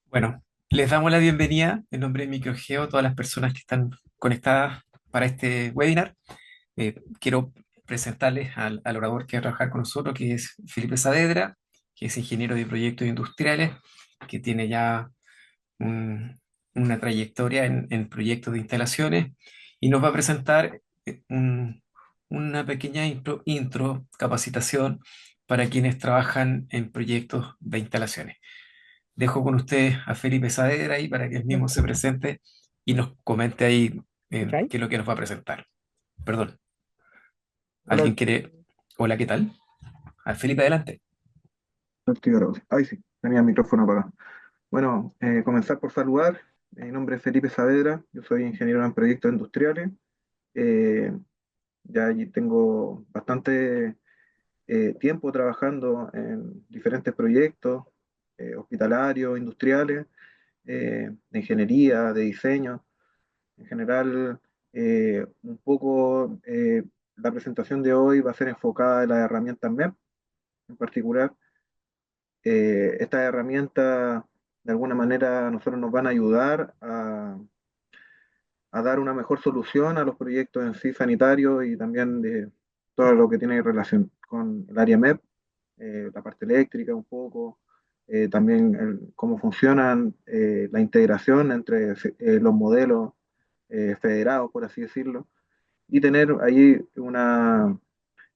Bueno, les damos la bienvenida en nombre de Microgeo a todas las personas que están conectadas para este webinar. Quiero presentarles al orador que va a trabajar con nosotros, que es Felipe Saavedra, que es ingeniero de proyectos industriales, que tiene ya un- una trayectoria en proyectos de instalaciones y nos va a presentar una pequeña intro, capacitación para quienes trabajan en proyectos de instalaciones. Dejo con usted a Felipe Saavedra ahí para que él mismo se presente y nos comente ahí ¿Escucháis? qué es lo que nos va a presentar. Perdón, Hola, ¿alguien quiere? Hola, ¿qué tal? Felipe, adelante. estoy grabando. Ay, sí, tenía el micrófono apagado. Bueno, comenzar por saludar. Mi nombre es Felipe Saavedra, yo soy ingeniero en proyectos industriales. Eh, ya allí tengo bastante tiempo trabajando en diferentes proyectos hospitalarios, industriales, de ingeniería, de diseño. En general, un poco la presentación de hoy va a ser enfocada en las herramientas MEP en particular. Estas herramientas de alguna manera a nosotros nos van a ayudar a dar una mejor solución a los proyectos en sí sanitarios y también de todo lo que tiene relación con el área MEP, la parte eléctrica un poco, también cómo funcionan la integración entre los modelos federados, por así decirlo, y tener ahí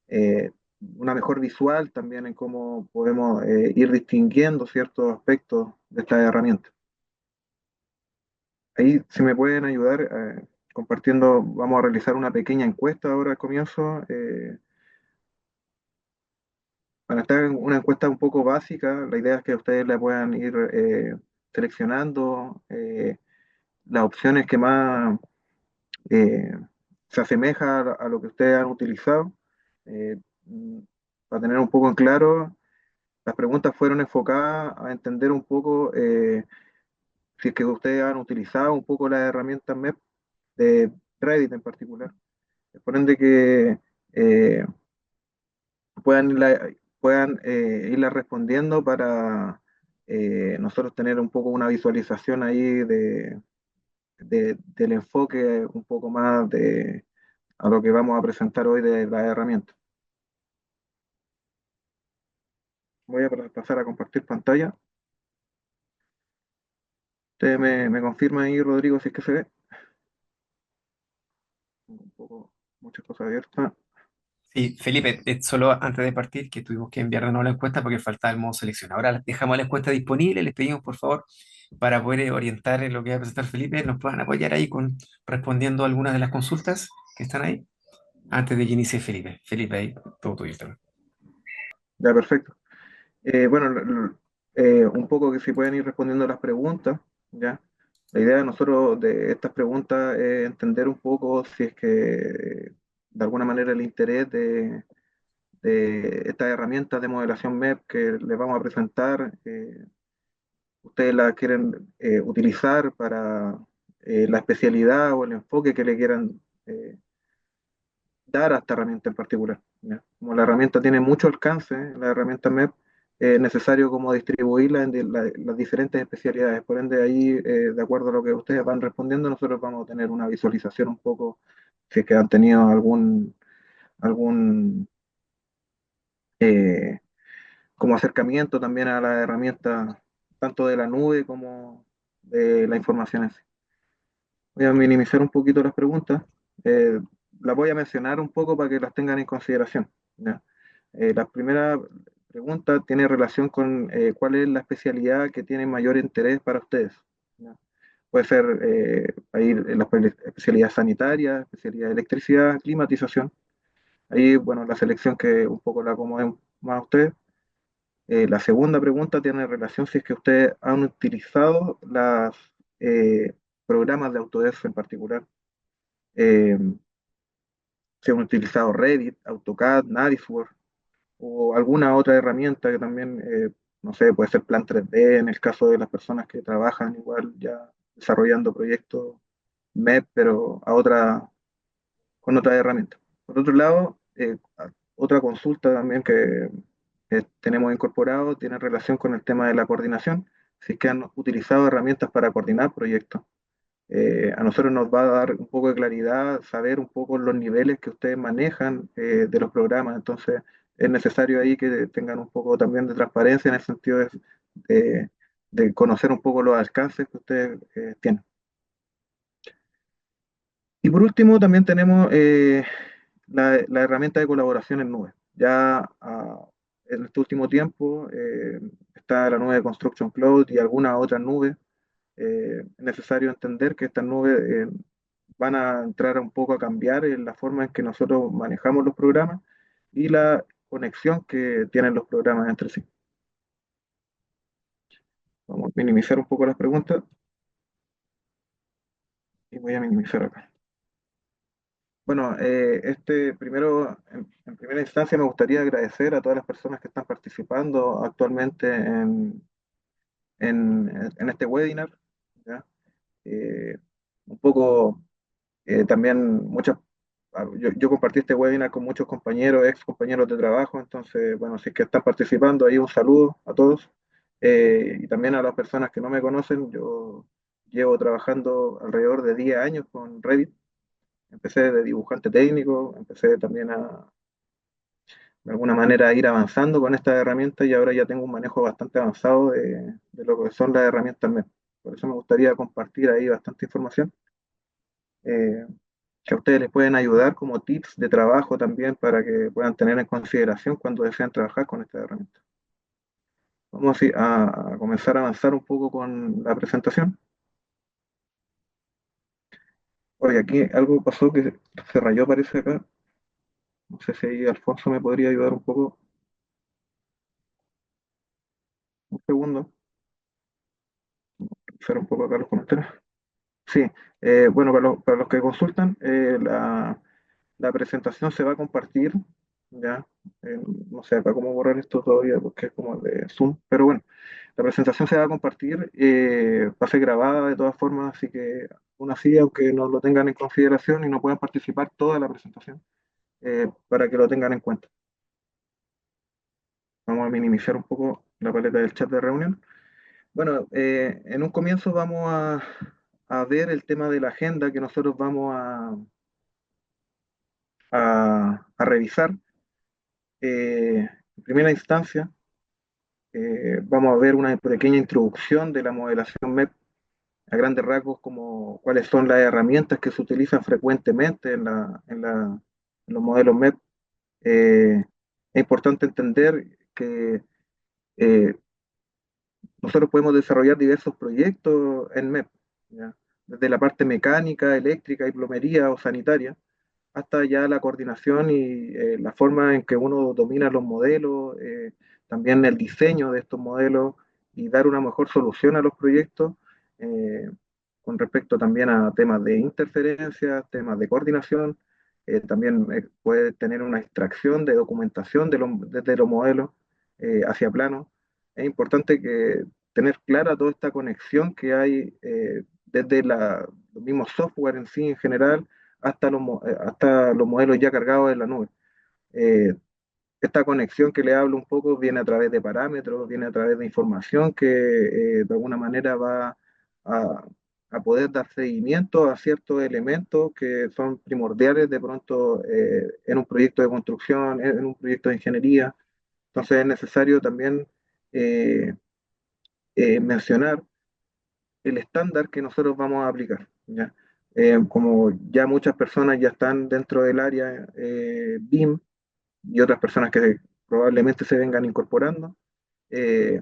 eh, una mejor visual también en cómo podemos ir distinguiendo ciertos aspectos de esta herramienta. Ahí, si me pueden ayudar compartiendo, vamos a realizar una pequeña encuesta ahora al comienzo. Para estar en una encuesta un poco básica, la idea es que ustedes la puedan ir seleccionando las opciones que más eh, se asemeja a lo que ustedes han utilizado. Eh, mm, para tener un poco en claro, las preguntas fueron enfocadas a entender un poco si es que ustedes han utilizado un poco las herramientas MEP de Reddit en particular. Por ende que eh, puedan irla respondiendo para nosotros tener un poco una visualización ahí del enfoque un poco más a lo que vamos a presentar hoy de la herramienta. Voy a pasar a compartir pantalla. Ustedes me confirman ahí, Rodrigo, si es que se ve. Un poco, muchas cosas abiertas. Sí, Felipe, solo antes de partir, que tuvimos que enviar de nuevo la encuesta porque faltaba el modo selección. Ahora dejamos la encuesta disponible, les pedimos por favor, para poder orientar en lo que va a presentar Felipe, nos puedan apoyar ahí con respondiendo a algunas de las consultas que están ahí, antes de que inicie Felipe. Felipe, ahí, todo tuyo. Ya, perfecto. Bueno, un poco que si pueden ir respondiendo las preguntas, ¿ya? La idea de nosotros de estas preguntas es entender un poco si es que de alguna manera el interés de estas herramientas de modelación MEP que les vamos a presentar, ustedes la quieren utilizar para la especialidad o el enfoque que le quieran dar a esta herramienta en particular. ¿Ya? Como la herramienta tiene mucho alcance, la herramienta MEP, es necesario como distribuirla en las diferentes especialidades. Por ende, ahí, de acuerdo a lo que ustedes van respondiendo, nosotros vamos a tener una visualización un poco, si es que han tenido algún eh, como acercamiento también a la herramienta, tanto de la nube como de la información en sí. Voy a minimizar un poquito las preguntas. Eh, las voy a mencionar un poco para que las tengan en consideración. ¿Ya? La primera pregunta tiene relación con cuál es la especialidad que tiene mayor interés para ustedes. ¿Ya? Puede ser ahí la especialidad sanitaria, especialidad de electricidad, climatización. Ahí, bueno, la selección que un poco la acomode más a ustedes. La segunda pregunta tiene relación si es que ustedes han utilizado los programas de Autodesk en particular. Eh, si han utilizado Revit, AutoCAD, Navisworks o alguna otra herramienta que también, no sé, puede ser Plan 3D en el caso de las personas que trabajan igual ya desarrollando proyectos MEP, pero con otras herramientas. Por otro lado, otra consulta también que tenemos incorporado tiene relación con el tema de la coordinación. si es que han utilizado herramientas para coordinar proyectos. A nosotros nos va a dar un poco de claridad, saber un poco los niveles que ustedes manejan de los programas. Entonces, es necesario ahí que tengan un poco también de transparencia en el sentido de- de conocer un poco los alcances que ustedes tienen. Y por último, también tenemos la herramienta de colaboración en nube. Ya en este último tiempo está la nube de Construction Cloud y algunas otras nubes. Es necesario entender que estas nubes van a entrar un poco a cambiar en la forma en que nosotros manejamos los programas y la conexión que tienen los programas entre sí. Vamos a minimizar un poco las preguntas y voy a minimizar acá. Bueno, primero, en primera instancia me gustaría agradecer a todas las personas que están participando actualmente en este webinar, ¿ya? Eh, un poco también yo compartí este webinar con muchos compañeros, ex compañeros de trabajo, entonces, bueno, si es que están participando, ahí un saludo a todos. Y también a las personas que no me conocen, yo llevo trabajando alrededor de 10 años con Revit. Empecé de dibujante técnico, empecé también de alguna manera a ir avanzando con estas herramientas y ahora ya tengo un manejo bastante avanzado de lo que son las herramientas MEP. Por eso me gustaría compartir ahí bastante información eh, que a ustedes les pueden ayudar como tips de trabajo también para que puedan tener en consideración cuando deseen trabajar con estas herramientas. Vamos a comenzar a avanzar un poco con la presentación. Oye, aquí algo pasó que se rayó, parece acá. No sé si ahí Alfonso me podría ayudar un poco. Un segundo. Hacer un poco acá los comentarios. Sí, bueno, para los que consultan, la presentación se va a compartir, ya, no sé acá cómo borrar esto todavía porque es como de Zoom, pero bueno, la presentación se va a compartir, va a ser grabada de todas formas, así que aún así, aunque no lo tengan en consideración y no puedan participar toda la presentación, para que lo tengan en cuenta. Vamos a minimizar un poco la paleta del chat de reunión. Bueno, en un comienzo vamos a ver el tema de la agenda que nosotros vamos a revisar. En primera instancia, vamos a ver una pequeña introducción de la modelación MEP a grandes rasgos, como cuáles son las herramientas que se utilizan frecuentemente en los modelos MEP. Es importante entender que eh, nosotros podemos desarrollar diversos proyectos en MEP, ¿ya? Desde la parte mecánica, eléctrica y plomería o sanitaria, hasta ya la coordinación y la forma en que uno domina los modelos, también el diseño de estos modelos y dar una mejor solución a los proyectos, eh, con respecto también a temas de interferencia, temas de coordinación, también puede tener una extracción de documentación desde los modelos hacia plano. Es importante que tener clara toda esta conexión que hay desde los mismos software en sí en general hasta los modelos ya cargados en la nube. Eh, Esta conexión que le hablo un poco viene a través de parámetros, viene a través de información que de alguna manera va a, a poder dar seguimiento a ciertos elementos que son primordiales de pronto en un proyecto de construcción, en un proyecto de ingeniería. Entonces es necesario también eh, mencionar el estándar que nosotros vamos a aplicar, ¿ya? Como ya muchas personas ya están dentro del área BIM y otras personas que probablemente se vengan incorporando, eh,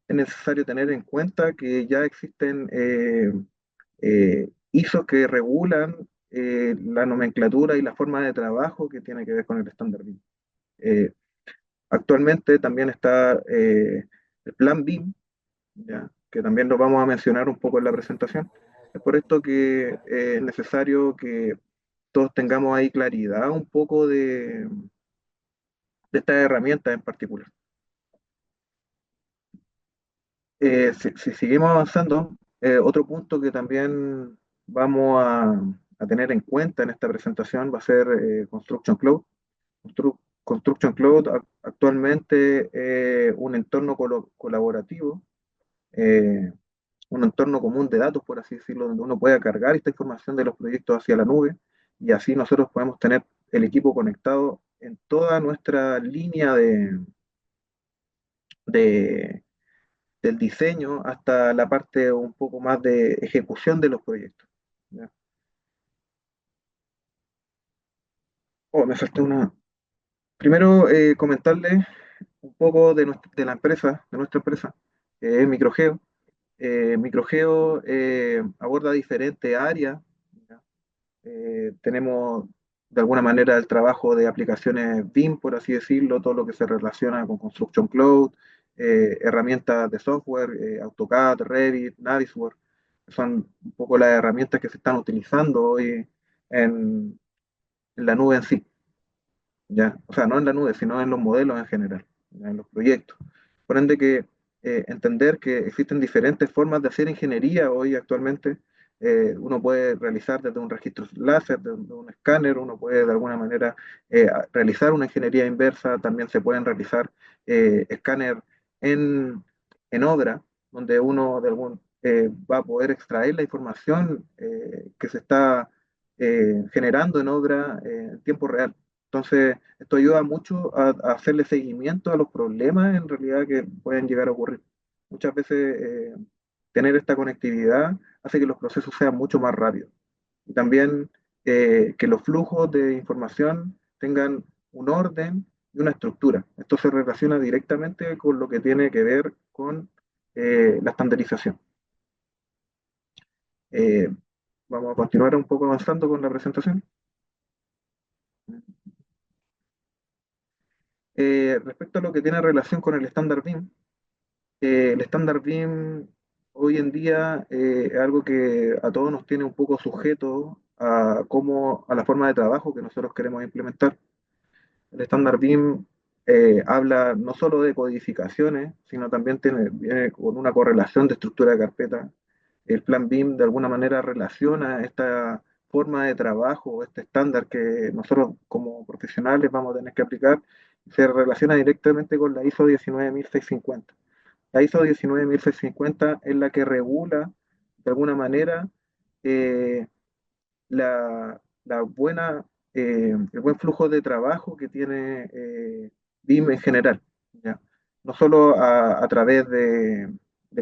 es necesario tener en cuenta que ya existen ISOs que regulan la nomenclatura y la forma de trabajo que tiene que ver con el estándar BIM. Eh, Actualmente también está el plan BIM, ¿ya? Que también lo vamos a mencionar un poco en la presentación. Es por esto que es necesario que todos tengamos ahí claridad un poco de estas herramientas en particular. Si seguimos avanzando, otro punto que también vamos a tener en cuenta en esta presentación va a ser Construction Cloud. Construction Cloud actualmente un entorno colaborativo eh, un entorno común de datos, por así decirlo, donde uno pueda cargar esta información de los proyectos hacia la nube y así nosotros podemos tener el equipo conectado en toda nuestra línea de, del diseño hasta la parte un poco más de ejecución de los proyectos. ¿Ya? Oh, me faltó una. Primero, comentarles un poco de la empresa, de nuestra empresa, que es Microgeo. Microgeo aborda diferentes áreas. ¿Ya? Tenemos de alguna manera el trabajo de aplicaciones BIM, por así decirlo, todo lo que se relaciona con Construction Cloud, herramientas de software, AutoCAD, Revit, Navisworks, que son un poco las herramientas que se están utilizando hoy en la nube en sí. ¿Ya? O sea, no en la nube, sino en los modelos en general, ¿ya? En los proyectos. Por ende que entender que existen diferentes formas de hacer ingeniería hoy actualmente. Uno puede realizar desde un registro láser, desde un escáner, uno puede de alguna manera realizar una ingeniería inversa, también se pueden realizar escáner en, en obra, donde uno va a poder extraer la información que se está generando en obra en tiempo real. Entonces, esto ayuda mucho a hacerle seguimiento a los problemas en realidad que pueden llegar a ocurrir. Muchas veces tener esta conectividad hace que los procesos sean mucho más rápidos. Y también que los flujos de información tengan un orden y una estructura. Esto se relaciona directamente con lo que tiene que ver con la estandarización. Eh, Vamos a continuar un poco avanzando con la presentación. Respecto a lo que tiene relación con el estándar BIM, el estándar BIM hoy en día es algo que a todos nos tiene un poco sujetos a la forma de trabajo que nosotros queremos implementar. El estándar BIM habla no solo de codificaciones, sino también viene con una correlación de estructura de carpeta. El plan BIM de alguna manera relaciona esta forma de trabajo, este estándar que nosotros como profesionales vamos a tener que aplicar, se relaciona directamente con la ISO 19650. La ISO 19650 es la que regula de alguna manera eh, el buen flujo de trabajo que tiene BIM en general, ¿ya? No solo a través de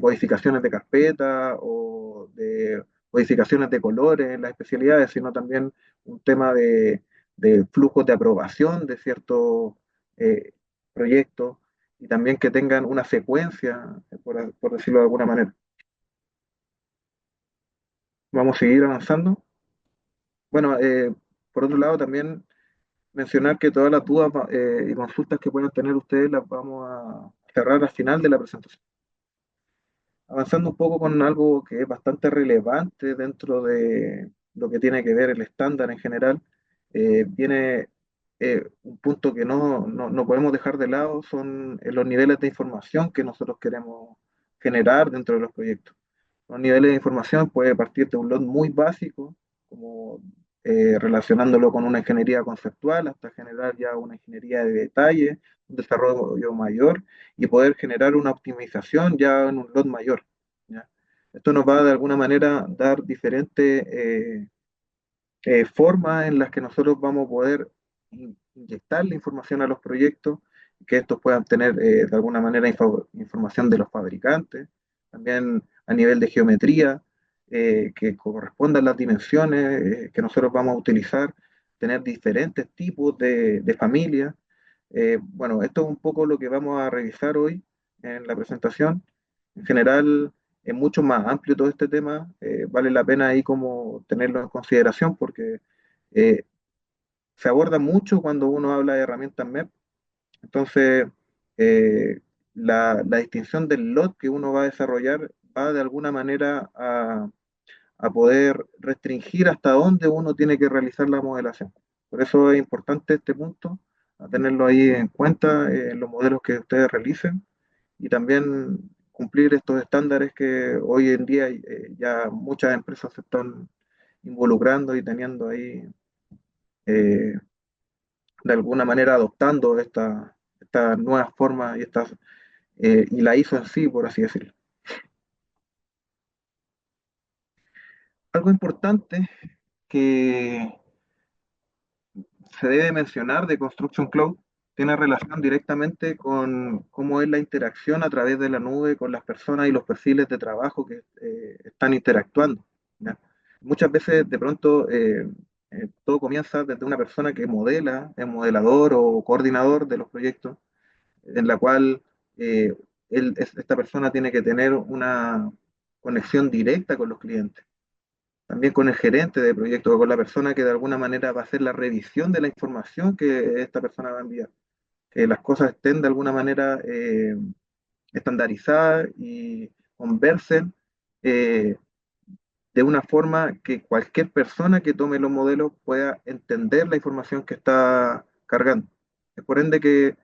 codificaciones de carpeta o de codificaciones de colores en las especialidades, sino también un tema de flujos de aprobación de ciertos eh, proyectos y también que tengan una secuencia, por decirlo de alguna manera. Vamos a seguir avanzando. Bueno, por otro lado, también mencionar que todas las dudas y consultas que puedan tener ustedes las vamos a cerrar al final de la presentación. Avanzando un poco con algo que es bastante relevante dentro de lo que tiene que ver el estándar en general, viene un punto que no podemos dejar de lado, son los niveles de información que nosotros queremos generar dentro de los proyectos. Los niveles de información puede partir de un lot muy básico, como relacionándolo con una ingeniería conceptual, hasta generar ya una ingeniería de detalle, un desarrollo mayor y poder generar una optimización ya en un lot mayor. ¿Ya? Esto nos va de alguna manera a dar diferentes formas en las que nosotros vamos a poder inyectar la información a los proyectos, que estos puedan tener de alguna manera información de los fabricantes, también a nivel de geometría, que correspondan las dimensiones que nosotros vamos a utilizar, tener diferentes tipos de familias. Bueno, esto es un poco lo que vamos a revisar hoy en la presentación. En general, es mucho más amplio todo este tema. Vale la pena ahí como tenerlo en consideración porque eh, se aborda mucho cuando uno habla de herramientas MEP. Entonces, eh, la distinción del lot que uno va a desarrollar va de alguna manera a poder restringir hasta dónde uno tiene que realizar la modelación. Por eso es importante este punto, a tenerlo ahí en cuenta en los modelos que ustedes realicen y también cumplir estos estándares que hoy en día ya muchas empresas se están involucrando y teniendo ahí, eh, de alguna manera adoptando esta nuevas formas y la ISO en sí, por así decirlo. Algo importante que se debe mencionar de Construction Cloud tiene relación directamente con cómo es la interacción a través de la nube con las personas y los perfiles de trabajo que están interactuando. ¿Ya? Muchas veces, de pronto, todo comienza desde una persona que modela, es modelador o coordinador de los proyectos, en la cual eh, esta persona tiene que tener una conexión directa con los clientes, también con el gerente de proyecto o con la persona que de alguna manera va a hacer la revisión de la información que esta persona va a enviar, que las cosas estén de alguna manera estandarizadas y conversen eh, de una forma que cualquier persona que tome los modelos pueda entender la información que está cargando. Es por ende que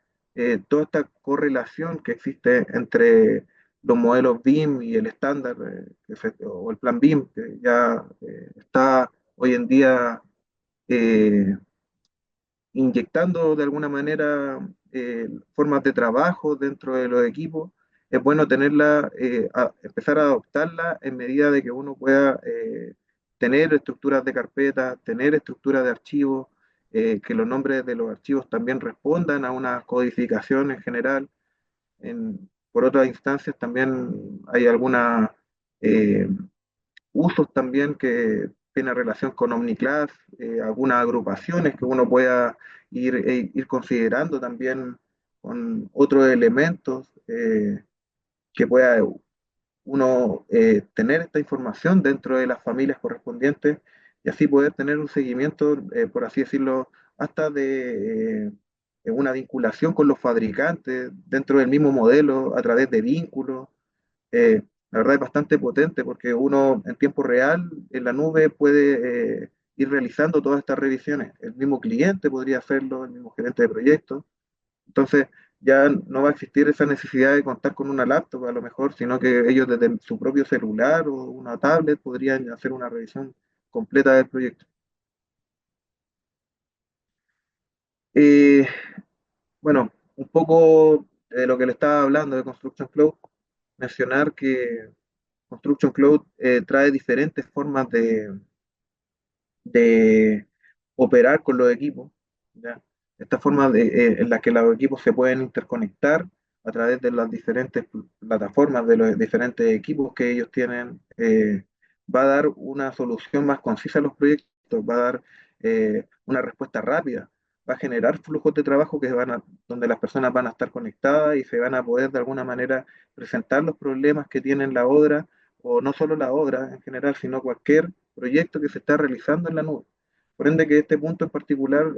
toda esta correlación que existe entre los modelos BIM y el estándar o el plan BIM, que ya está hoy en día eh, inyectando de alguna manera formas de trabajo dentro de los equipos, es bueno tenerla, empezar a adoptarla en medida de que uno pueda tener estructuras de carpeta, tener estructuras de archivos, que los nombres de los archivos también respondan a una codificación en general. Por otras instancias también hay algunas usos también que tienen relación con OmniClass, algunas agrupaciones que uno pueda ir considerando también con otros elementos que pueda uno tener esta información dentro de las familias correspondientes y así poder tener un seguimiento, por así decirlo, hasta de una vinculación con los fabricantes dentro del mismo modelo a través de vínculos. La verdad es bastante potente porque uno en tiempo real en la nube puede ir realizando todas estas revisiones. El mismo cliente podría hacerlo, el mismo gerente de proyectos. Entonces ya no va a existir esa necesidad de contar con una laptop a lo mejor, sino que ellos desde su propio celular o una tablet podrían hacer una revisión completa del proyecto. Eh, bueno, un poco de lo que le estaba hablando de Construction Cloud, mencionar que Construction Cloud trae diferentes formas de operar con los equipos, ¿ya? Esta forma en la que los equipos se pueden interconectar a través de las diferentes plataformas de los diferentes equipos que ellos tienen, va a dar una solución más concisa a los proyectos, va a dar una respuesta rápida, va a generar flujos de trabajo donde las personas van a estar conectadas y se van a poder de alguna manera presentar los problemas que tienen la obra, o no solo la obra en general, sino cualquier proyecto que se está realizando en la nube. Por ende que este punto en particular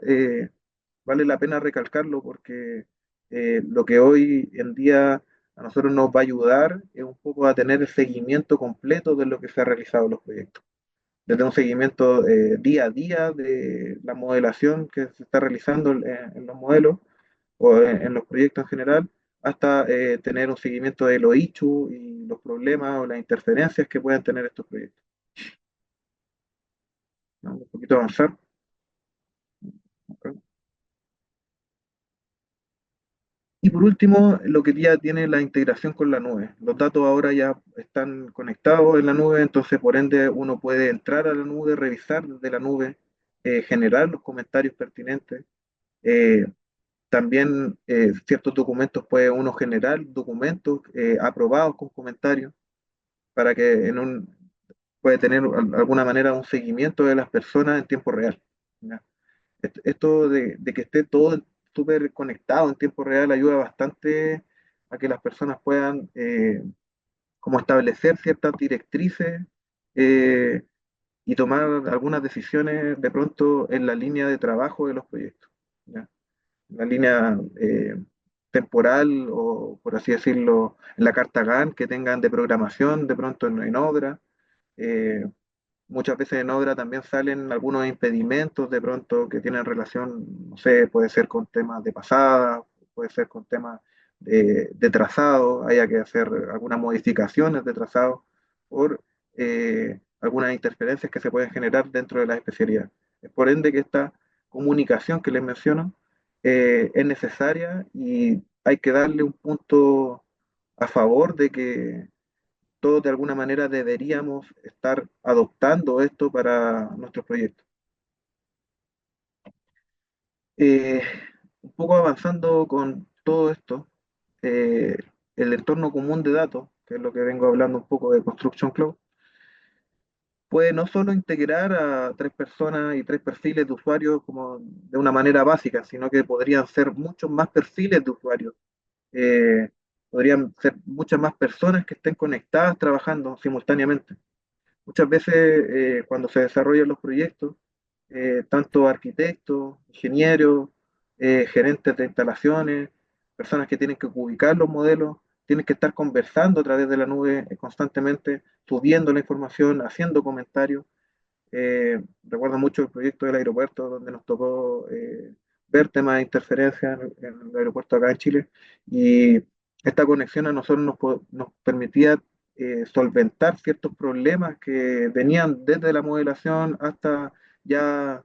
vale la pena recalcarlo porque lo que hoy en día a nosotros nos va a ayudar es un poco a tener el seguimiento completo de lo que se ha realizado en los proyectos. Desde un seguimiento día a día de la modelación que se está realizando en los modelos o en los proyectos en general, hasta tener un seguimiento de los issues y los problemas o las interferencias que puedan tener estos proyectos, ¿no? Un poquito avanzar. Y por último, lo que ya tiene la integración con la nube. Los datos ahora ya están conectados en la nube, entonces por ende uno puede entrar a la nube, revisar desde la nube, generar los comentarios pertinentes. Eh, También ciertos documentos puede uno generar documentos aprobados con comentarios para que puede tener de alguna manera un seguimiento de las personas en tiempo real, ¿ya? Esto de que esté todo súper conectado en tiempo real ayuda bastante a que las personas puedan como establecer ciertas directrices eh, y tomar algunas decisiones de pronto en la línea de trabajo de los proyectos, ¿ya? La línea temporal o, por así decirlo, en la carta GAN que tengan de programación de pronto en obra. Eh, Muchas veces en obra también salen algunos impedimentos de pronto que tienen relación, no sé, puede ser con temas de pasada, puede ser con temas de trazado, haya que hacer algunas modificaciones de trazado por algunas interferencias que se pueden generar dentro de la especialidad. Es por ende que esta comunicación que les menciono es necesaria y hay que darle un punto a favor de que todos de alguna manera deberíamos estar adoptando esto para nuestros proyectos. Eh, un poco avanzando con todo esto, eh, el entorno común de datos, que es lo que vengo hablando un poco de Construction Cloud, puede no solo integrar a tres personas y tres perfiles de usuarios como de una manera básica, sino que podrían ser muchos más perfiles de usuarios. Eh, podrían ser muchas más personas que estén conectadas trabajando simultáneamente. Muchas veces cuando se desarrollan los proyectos, tanto arquitectos, ingenieros, gerentes de instalaciones, personas que tienen que ubicar los modelos, tienen que estar conversando a través de la nube constantemente, subiendo la información, haciendo comentarios. Recuerdo mucho el proyecto del aeropuerto donde nos tocó ver temas de interferencia en el aeropuerto acá en Chile y esta conexión a nosotros nos permitía solventar ciertos problemas que venían desde la modelación hasta ya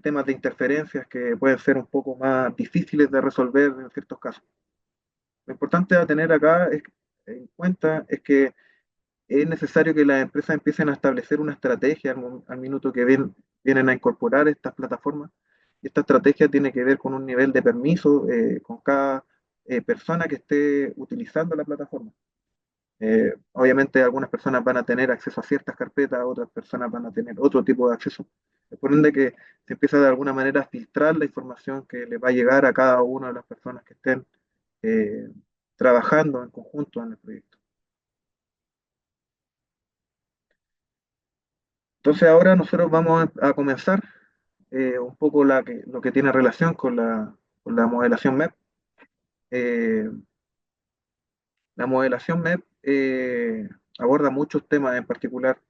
temas de interferencias que pueden ser un poco más difíciles de resolver en ciertos casos. Lo importante a tener acá en cuenta es que es necesario que las empresas empiecen a establecer una estrategia al minuto que vienen a incorporar estas plataformas. Y esta estrategia tiene que ver con un nivel de permiso con cada persona que esté utilizando la plataforma. Obviamente algunas personas van a tener acceso a ciertas carpetas, otras personas van a tener otro tipo de acceso. Por ende que se empieza de alguna manera a filtrar la información que le va a llegar a cada una de las personas que estén eh, trabajando en conjunto en el proyecto. Entonces ahora nosotros vamos a comenzar un poco lo que tiene relación con la modelación MEP. Eh, la modelación MEP aborda muchos temas en particular,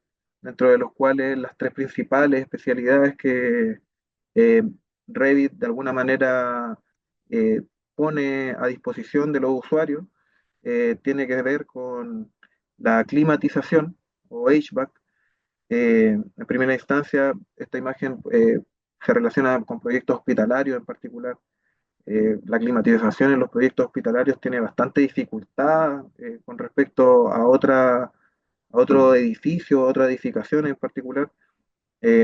dentro de los cuales las tres principales especialidades que eh, Revit de alguna manera eh, pone a disposición de los usuarios tiene que ver con la climatización o HVAC. En primera instancia, esta imagen se relaciona con proyectos hospitalarios en particular. La climatización en los proyectos hospitalarios tiene bastante dificultad con respecto a otro edificio, a otra edificación en particular.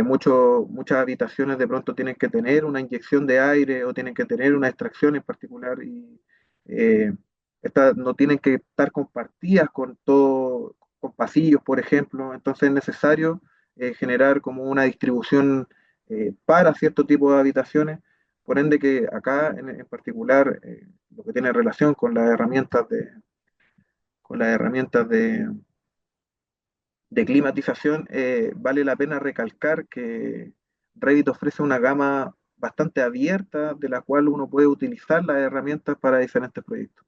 Muchas habitaciones de pronto tienen que tener una inyección de aire o tienen que tener una extracción en particular y eh, estas no tienen que estar compartidas con todo, con pasillos, por ejemplo. Entonces es necesario generar como una distribución para cierto tipo de habitaciones. Por ende que acá en particular lo que tiene relación con las herramientas de climatización, vale la pena recalcar que Revit ofrece una gama bastante abierta de la cual uno puede utilizar las herramientas para diferentes proyectos.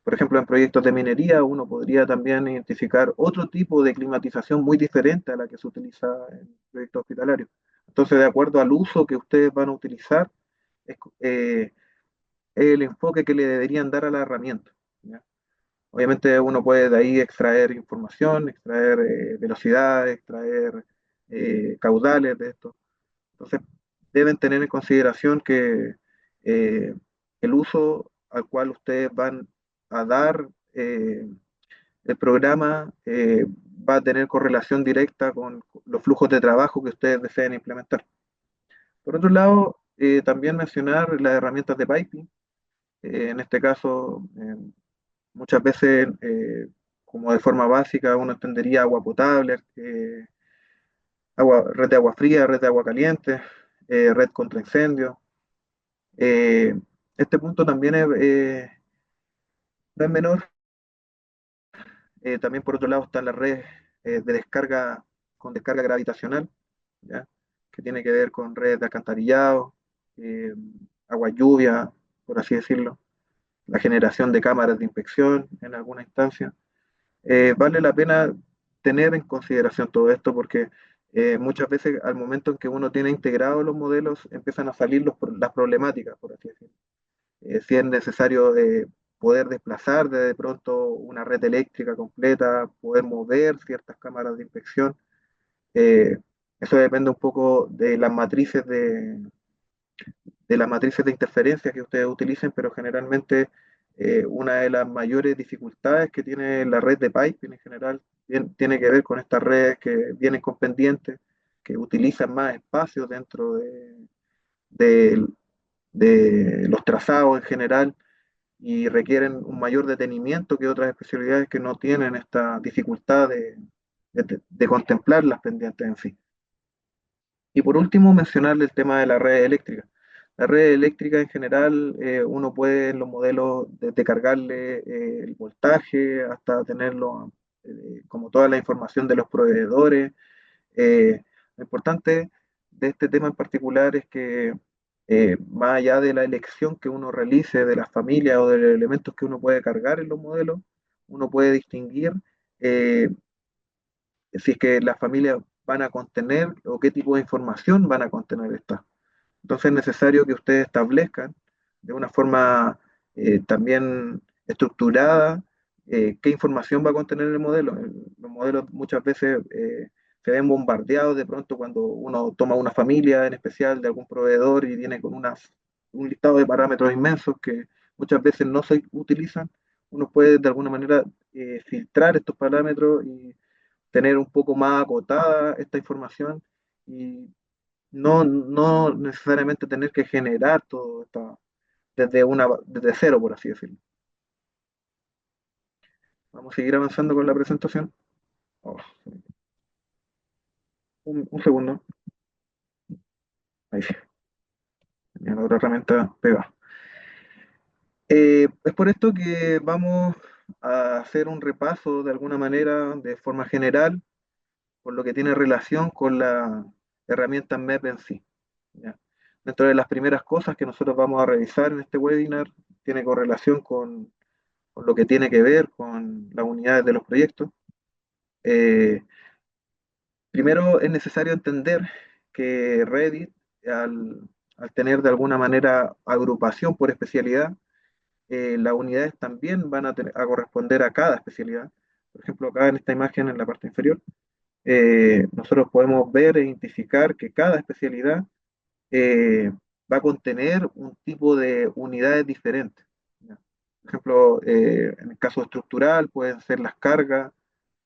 Por ejemplo, en proyectos de minería uno podría también identificar otro tipo de climatización muy diferente a la que se utiliza en proyectos hospitalarios. Entonces, de acuerdo al uso que ustedes van a utilizar, es, el enfoque que le deberían dar a la herramienta. ¿Ya? Obviamente uno puede de ahí extraer información, extraer velocidad, extraer caudales de esto. Entonces deben tener en consideración que eh, el uso al cual ustedes van a dar el programa va a tener correlación directa con los flujos de trabajo que ustedes deseen implementar. Por otro lado, también mencionar las herramientas de piping. En este caso, muchas veces, como de forma básica, uno entendería agua potable, red de agua fría, red de agua caliente, red contra incendio. Eh, este punto también no es menor. También por otro lado está la red de descarga con descarga gravitacional, ¿ya? Que tiene que ver con redes de alcantarillado, eh, agua lluvia, por así decirlo, la generación de cámaras de inspección en alguna instancia. Vale la pena tener en consideración todo esto porque muchas veces al momento en que uno tiene integrados los modelos empiezan a salir las problemáticas, por así decirlo. Si es necesario poder desplazar de pronto una red eléctrica completa, poder mover ciertas cámaras de inspección, eh, eso depende un poco de las matrices de interferencia que ustedes utilicen, pero generalmente una de las mayores dificultades que tiene la red de Piping en general tiene que ver con estas redes que vienen con pendientes, que utilizan más espacio dentro de- de los trazados en general y requieren un mayor detenimiento que otras especialidades que no tienen esta dificultad de contemplar las pendientes en sí. Y por último, mencionarle el tema de la red eléctrica. La red eléctrica en general, uno puede en los modelos desde cargarle el voltaje hasta tenerlo como toda la información de los proveedores. Lo importante de este tema en particular es que más allá de la elección que uno realice de las familias o de los elementos que uno puede cargar en los modelos, uno puede distinguir eh, si es que las familias van a contener o qué tipo de información van a contener estas. Entonces es necesario que ustedes establezcan de una forma también estructurada qué información va a contener el modelo. Los modelos muchas veces se ven bombardeados de pronto cuando uno toma una familia en especial de algún proveedor y viene con un listado de parámetros inmensos que muchas veces no se utilizan. Uno puede de alguna manera filtrar estos parámetros y tener un poco más acotada esta información y no necesariamente tener que generar todo esto desde cero, por así decirlo. Vamos a seguir avanzando con la presentación. Oh, un segundo. Ahí sí, tenía la otra herramienta pegada. Es por esto que vamos a hacer un repaso de alguna manera, de forma general, por lo que tiene relación con la herramienta MEP en sí. ¿Ya? Dentro de las primeras cosas que nosotros vamos a revisar en este webinar, tiene correlación con lo que tiene que ver con las unidades de los proyectos. Eh, Primero es necesario entender que Reddit, al tener de alguna manera agrupación por especialidad, las unidades también van a corresponder a cada especialidad. Por ejemplo, acá en esta imagen en la parte inferior, nosotros podemos ver e identificar que cada especialidad eh, va a contener un tipo de unidades diferentes. ¿Ya? Por ejemplo, en el caso estructural pueden ser las cargas,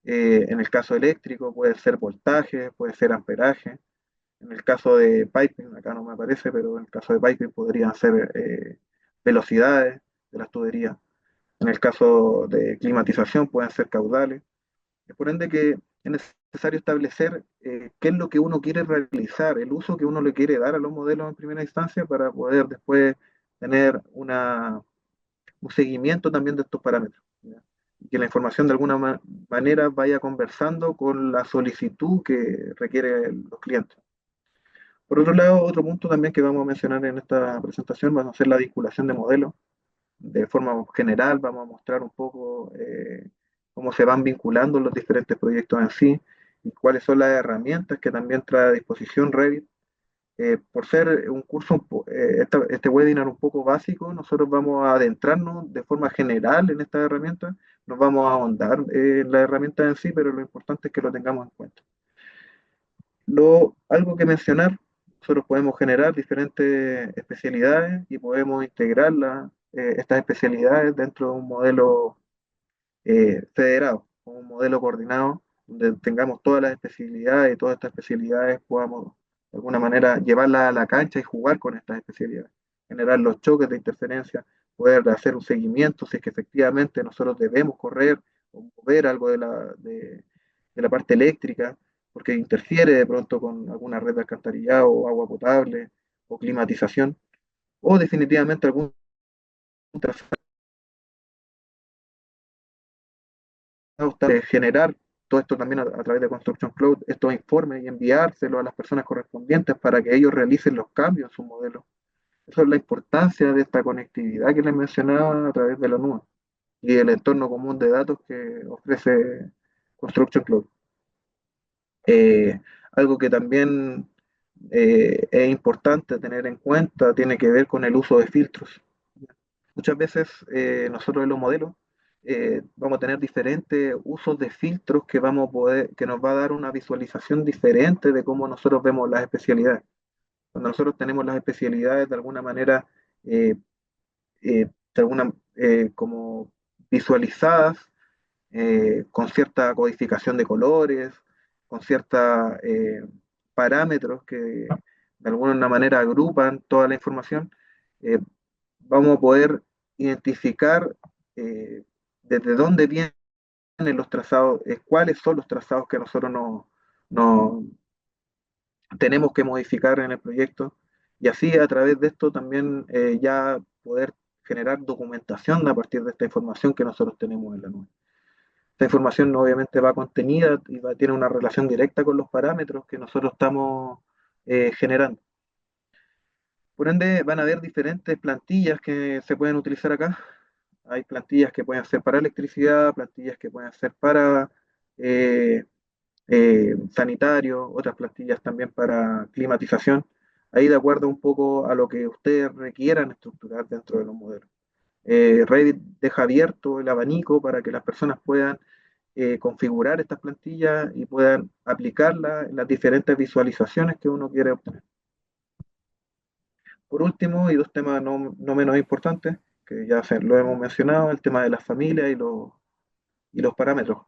en el caso eléctrico puede ser voltaje, puede ser amperaje. En el caso de piping, acá no me aparece, pero en el caso de piping podrían ser velocidades de las tuberías. En el caso de climatización pueden ser caudales. Es por ende que es necesario establecer qué es lo que uno quiere realizar, el uso que uno le quiere dar a los modelos en primera instancia para poder después tener un seguimiento también de estos parámetros. ¿Ya? Y que la información de alguna manera vaya conversando con la solicitud que requieren los clientes. Por otro lado, otro punto también que vamos a mencionar en esta presentación va a ser la vinculación de modelos. De forma general, vamos a mostrar un poco cómo se van vinculando los diferentes proyectos en sí y cuáles son las herramientas que también trae a disposición Revit. Por ser un curso, este webinar un poco básico, nosotros vamos a adentrarnos de forma general en estas herramientas, nos vamos a ahondar en la herramienta en sí, pero lo importante es que lo tengamos en cuenta. Algo que mencionar, nosotros podemos generar diferentes especialidades y podemos integrarlas, estas especialidades dentro de un modelo federado, un modelo coordinado, donde tengamos todas las especialidades y todas estas especialidades podamos de alguna manera llevarlas a la cancha y jugar con estas especialidades, generar los choques de interferencia, poder hacer un seguimiento si es que efectivamente nosotros debemos correr o mover algo de la parte eléctrica, porque interfiere de pronto con alguna red de alcantarillado o agua potable o climatización, o definitivamente algún trazado generar todo esto también a través de Construction Cloud, estos informes y enviárselos a las personas correspondientes para que ellos realicen los cambios en su modelo. Eso es la importancia de esta conectividad que les mencionaba a través de la nube y el entorno común de datos que ofrece Construction Cloud. Algo que también es importante tener en cuenta tiene que ver con el uso de filtros. Muchas veces nosotros en los modelos vamos a tener diferentes usos de filtros que vamos a poder, que nos va a dar una visualización diferente de cómo nosotros vemos las especialidades. Cuando nosotros tenemos las especialidades de alguna manera eh, de alguna, como visualizadas, con cierta codificación de colores, con ciertos parámetros que de alguna manera agrupan toda la información, eh, vamos a poder identificar desde dónde vienen los trazados, cuáles son los trazados que nosotros no tenemos que modificar en el proyecto, y así a través de esto también ya poder generar documentación a partir de esta información que nosotros tenemos en la nube. Esta información obviamente va contenida y tiene una relación directa con los parámetros que nosotros estamos generando. Por ende, van a haber diferentes plantillas que se pueden utilizar acá. Hay plantillas que pueden ser para electricidad, plantillas que pueden ser para eh, sanitario, otras plantillas también para climatización. Ahí de acuerdo un poco a lo que ustedes requieran estructurar dentro de los modelos. Revit deja abierto el abanico para que las personas puedan configurar estas plantillas y puedan aplicarlas en las diferentes visualizaciones que uno quiere obtener. Por último, y dos temas no menos importantes, que ya lo hemos mencionado, el tema de las familias y los parámetros.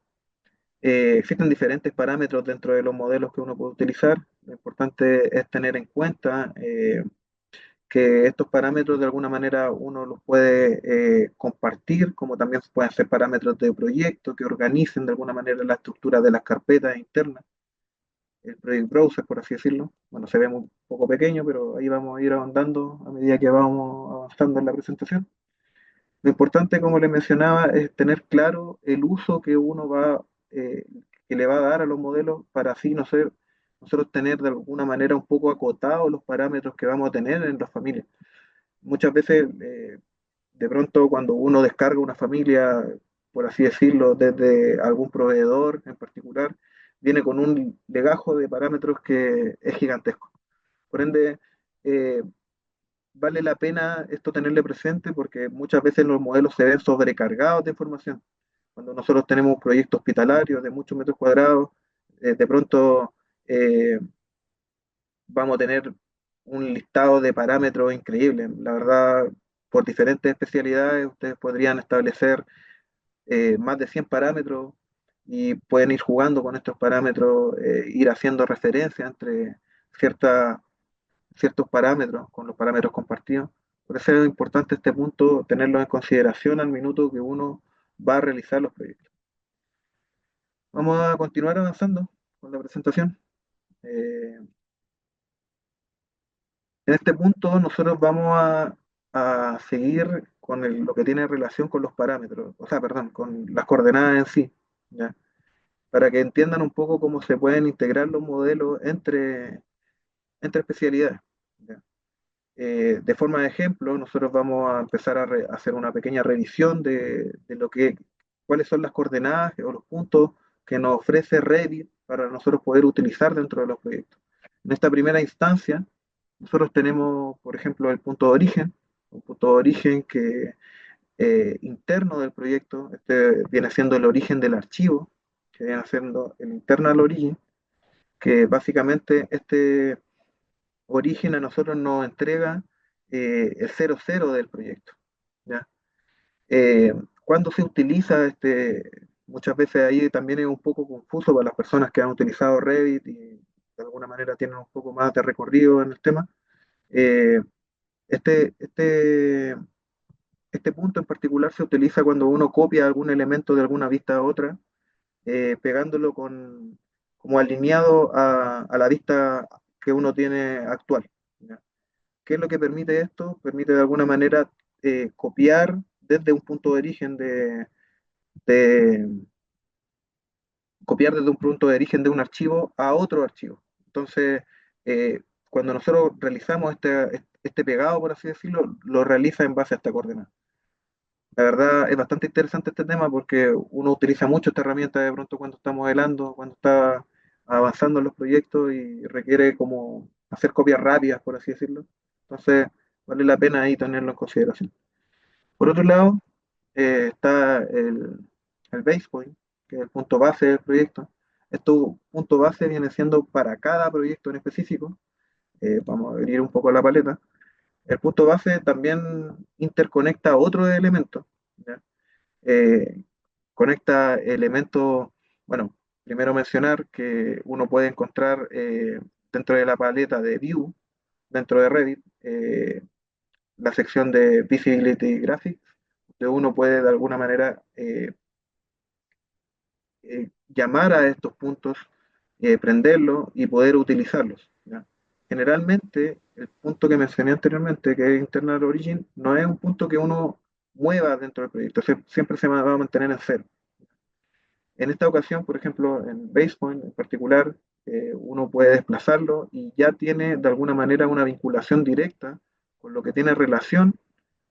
Existen diferentes parámetros dentro de los modelos que uno puede utilizar. Lo importante es tener en cuenta que estos parámetros de alguna manera uno los puede compartir, como también pueden ser parámetros de proyecto que organicen de alguna manera la estructura de las carpetas internas, el Project Browser, por así decirlo. Bueno, se ve un poco pequeño, pero ahí vamos a ir ahondando a medida que vamos avanzando en la presentación. Lo importante, como les mencionaba, es tener claro el uso que uno que le va a dar a los modelos para así nosotros tener de alguna manera un poco acotados los parámetros que vamos a tener en las familias. Muchas veces, de pronto, cuando uno descarga una familia, por así decirlo, desde algún proveedor en particular, viene con un legajo de parámetros que es gigantesco. Por ende, eh, vale la pena esto tenerle presente porque muchas veces los modelos se ven sobrecargados de información. Cuando nosotros tenemos un proyecto hospitalario de muchos metros cuadrados, de pronto eh, vamos a tener un listado de parámetros increíble. La verdad, por diferentes especialidades, ustedes podrían establecer más de 100 parámetros y pueden ir jugando con estos parámetros, ir haciendo referencia entre ciertas ciertos parámetros, con los parámetros compartidos. Por eso es importante este punto, tenerlo en consideración al minuto que uno va a realizar los proyectos. Vamos a continuar avanzando con la presentación. En este punto nosotros vamos a seguir con lo que tiene relación con los parámetros, o sea, perdón, con las coordenadas en sí, ¿ya? Para que entiendan un poco cómo se pueden integrar los modelos entre especialidades. ¿Ya? De forma de ejemplo, nosotros vamos a empezar a hacer una pequeña revisión de cuáles son las coordenadas o los puntos que nos ofrece Revit para nosotros poder utilizar dentro de los proyectos. En esta primera instancia, nosotros tenemos, por ejemplo, el punto de origen, un punto de origen que interno del proyecto, este viene siendo el origen del archivo, que viene siendo el internal origin, que básicamente este origen a nosotros nos entrega el 00 del proyecto. ¿Ya? Eh, ¿Cuándo se utiliza este? Muchas veces ahí también es un poco confuso para las personas que han utilizado Revit y de alguna manera tienen un poco más de recorrido en el tema. Eh, este, este, este punto en particular se utiliza cuando uno copia algún elemento de alguna vista a otra, pegándolo como alineado a la vista que uno tiene actual. ¿Ya? ¿Qué es lo que permite esto? Permite de alguna manera copiar desde un punto de origen de- copiar desde un punto de origen de un archivo a otro archivo. Entonces, cuando nosotros realizamos este pegado, por así decirlo, lo realiza en base a esta coordenada. La verdad es bastante interesante este tema porque uno utiliza mucho esta herramienta de pronto cuando está modelando, cuando está avanzando en los proyectos y requiere como hacer copias rápidas, por así decirlo. Entonces, vale la pena ahí tenerlo en consideración. Por otro lado, está el base point, que es el punto base del proyecto. Estos punto base viene siendo para cada proyecto en específico. Vamos a abrir un poco la paleta. el punto base también interconecta otros elementos, ¿ya? Eh, Conecta elementos, bueno, primero mencionar que uno puede encontrar dentro de la paleta de View, dentro de Revit, la sección de Visibility Graphics, donde uno puede de alguna manera llamar a estos puntos, prenderlos y poder utilizarlos, ¿ya? Generalmente, el punto que mencioné anteriormente, que es Internal Origin, no es un punto que uno mueva dentro del proyecto, siempre se va a mantener en cero. En esta ocasión, por ejemplo, en BasePoint en particular, uno puede desplazarlo y ya tiene de alguna manera una vinculación directa con lo que tiene relación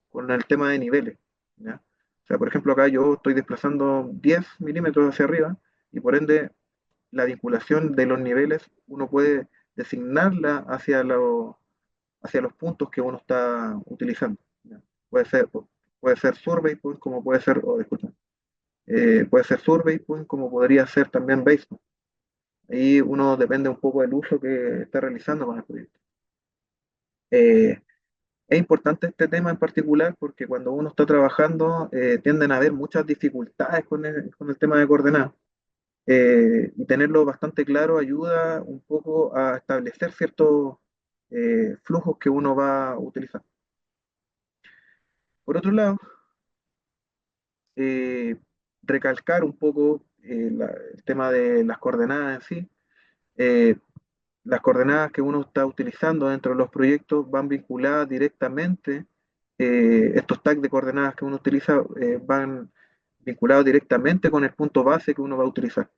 con el tema de niveles, ¿ya? O sea, por ejemplo, acá yo estoy desplazando 10 milímetros hacia arriba y por ende la vinculación de los niveles uno puede designarla hacia los puntos que uno está utilizando, ¿ya? Puede ser survey point como puede ser, oh, disculpa, puede ser survey point como podría ser también base point. Ahí uno depende un poco del uso que está realizando con el proyecto. Eh, Es importante este tema en particular porque cuando uno está trabajando tienden a haber muchas dificultades con el tema de coordenadas, y tenerlo bastante claro ayuda un poco a establecer ciertos flujos que uno va a utilizar. Por otro lado, eh, recalcar un poco el tema de las coordenadas en sí. Eh, las coordenadas que uno está utilizando dentro de los proyectos van vinculadas directamente, estos tags de coordenadas que uno utiliza van vinculados directamente con el punto base que uno va a utilizar.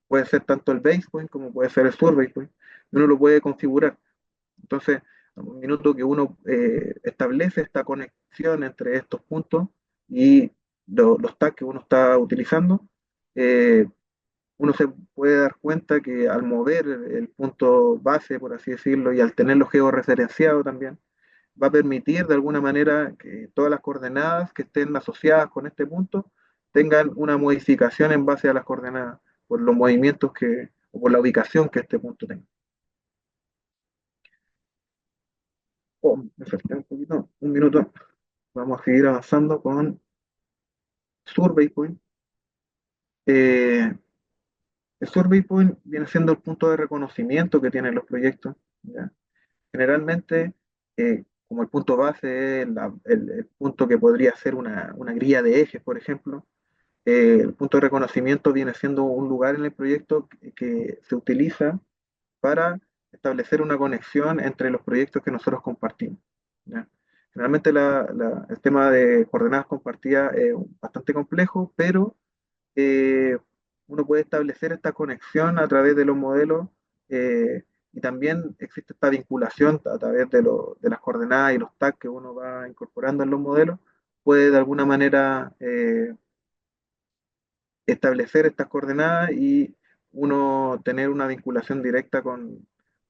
Puede ser tanto el base point como puede ser el survey point. Uno lo puede configurar. Entonces, a un minuto que uno establece esta conexión entre estos puntos y los tags que uno está utilizando, eh, uno se puede dar cuenta que al mover el punto base, por así decirlo, y al tenerlo georreferenciado también, va a permitir de alguna manera que todas las coordenadas que estén asociadas con este punto tengan una modificación en base a las coordenadas, por los movimientos o por la ubicación que este punto tenga. Oh, me falta un poquito, un minuto. Vamos a seguir avanzando con Survey Point. Eh, el Survey Point viene siendo el punto de reconocimiento que tienen los proyectos, ¿ya? Generalmente, como el punto base es el punto que podría ser una grilla de ejes, por ejemplo, el punto de reconocimiento viene siendo un lugar en el proyecto que se utiliza para establecer una conexión entre los proyectos que nosotros compartimos, ¿ya? Generalmente el tema de coordenadas compartidas es bastante complejo, pero eh, uno puede establecer esta conexión a través de los modelos, y también existe esta vinculación a través de las coordenadas y los tags que uno va incorporando en los modelos, puede de alguna manera establecer estas coordenadas y uno tener una vinculación directa con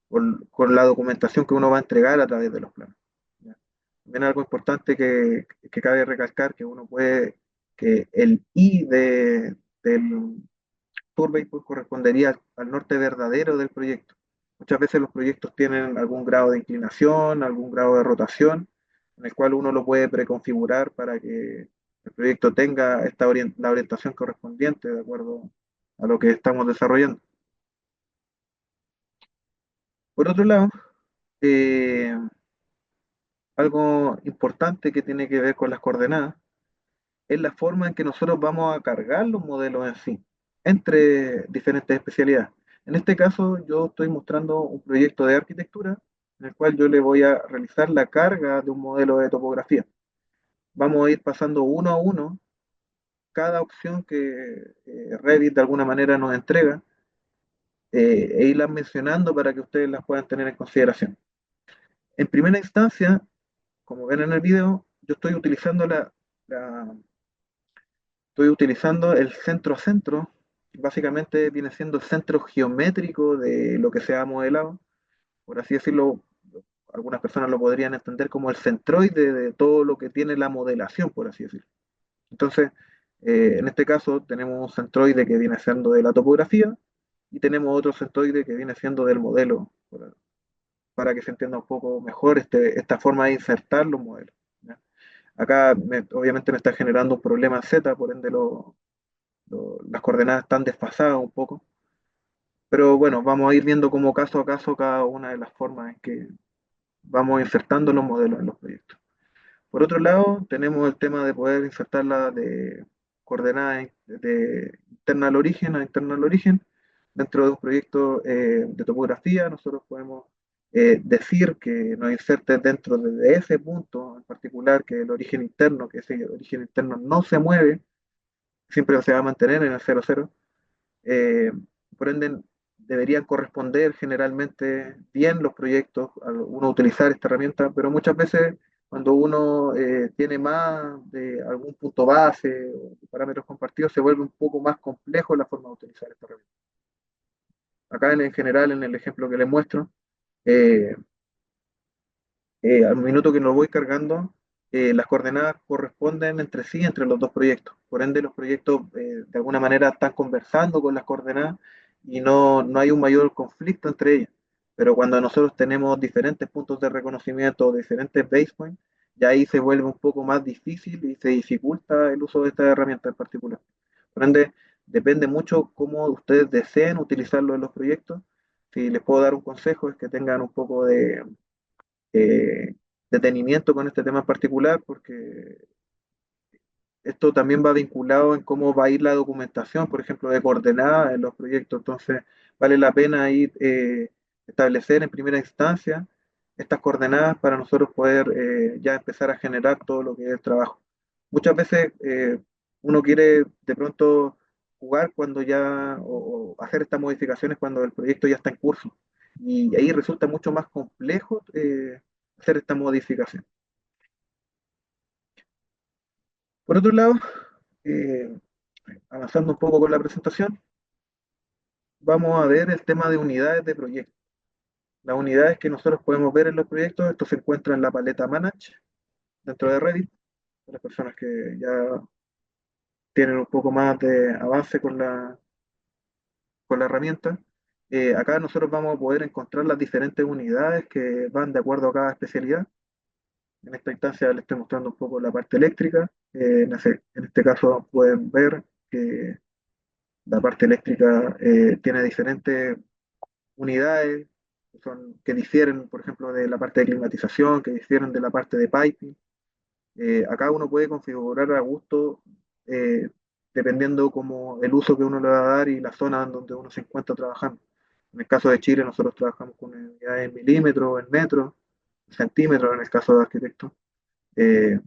la documentación que uno va a entregar a través de los planos, ¿ya? También algo importante que cabe recalcar que uno puede, que el I del survey pues, correspondería al norte verdadero del proyecto. Muchas veces los proyectos tienen algún grado de inclinación, algún grado de rotación, en el cual uno lo puede preconfigurar para que el proyecto tenga la orientación correspondiente de acuerdo a lo que estamos desarrollando. Por otro lado, eh, algo importante que tiene que ver con las coordenadas es la forma en que nosotros vamos a cargar los modelos en sí, entre diferentes especialidades. En este caso, yo estoy mostrando un proyecto de arquitectura en el cual yo le voy a realizar la carga de un modelo de topografía. Vamos a ir pasando uno a uno cada opción que Revit de alguna manera nos entrega, e irlas mencionando para que ustedes las puedan tener en consideración. En primera instancia, como ven en el video, yo la estoy utilizando el centro a centro, básicamente viene siendo el centro geométrico de lo que se ha modelado, por así decirlo, algunas personas lo podrían entender como el centroide de todo lo que tiene la modelación, por así decirlo. Entonces, en este caso tenemos un centroide que viene siendo de la topografía y tenemos otro centroide que viene siendo del modelo. para que se entienda un poco mejor esta forma de insertar los modelos. ¿Ya? Acá obviamente me está generando un problema Z, por ende las coordenadas están desfasadas un poco. Pero bueno, vamos a ir viendo como caso a caso cada una de las formas en que vamos insertando los modelos en los proyectos. Por otro lado, tenemos el tema de poder insertarla de coordenadas de interna al origen a interna al origen. Dentro de un proyecto de topografía, nosotros podemos decir que nos inserte dentro de ese punto en particular, que es el origen interno, que ese origen interno no se mueve, siempre se va a mantener en el 0,0. Eh, por ende, deberían corresponder generalmente bien los proyectos al uno utilizar esta herramienta, pero muchas veces cuando uno tiene más de algún punto base o parámetros compartidos, se vuelve un poco más complejo la forma de utilizar esta herramienta. Acá en general, en el ejemplo que les muestro, eh, al minuto que lo voy cargando, las coordenadas corresponden entre sí, entre los dos proyectos. Por ende, los proyectos de alguna manera están conversando con las coordenadas y no hay un mayor conflicto entre ellas. Pero cuando nosotros tenemos diferentes puntos de reconocimiento, diferentes base points, ya ahí se vuelve un poco más difícil y se dificulta el uso de esta herramienta en particular. Por ende, depende mucho cómo ustedes deseen utilizarlo en los proyectos. Si les puedo dar un consejo es que tengan un poco de eh, detenimiento con este tema en particular, porque esto también va vinculado en cómo va a ir la documentación, por ejemplo, de coordenadas en los proyectos. Entonces, vale la pena ir establecer en primera instancia estas coordenadas para nosotros poder ya empezar a generar todo lo que es el trabajo. Muchas veces uno quiere de pronto jugar cuando ya, o hacer estas modificaciones cuando el proyecto ya está en curso. Y ahí resulta mucho más complejo hacer esta modificación. Por otro lado, eh, avanzando un poco con la presentación, vamos a ver el tema de unidades de proyecto. Las unidades que nosotros podemos ver en los proyectos, esto se encuentra en la paleta Manage dentro de Revit, para las personas que ya tienen un poco más de avance con la herramienta. Acá nosotros vamos a poder encontrar las diferentes unidades que van de acuerdo a cada especialidad. En esta instancia les estoy mostrando un poco la parte eléctrica. En este caso pueden ver que la parte eléctrica tiene diferentes unidades que difieren, por ejemplo, de la parte de climatización, que difieren de la parte de piping. Acá uno puede configurar a gusto eh, dependiendo como el uso que uno le va a dar y la zona en donde uno se encuentra trabajando. En el caso de Chile, nosotros trabajamos con unidades en milímetros, en metros, centímetros en el caso de arquitectos. Eh,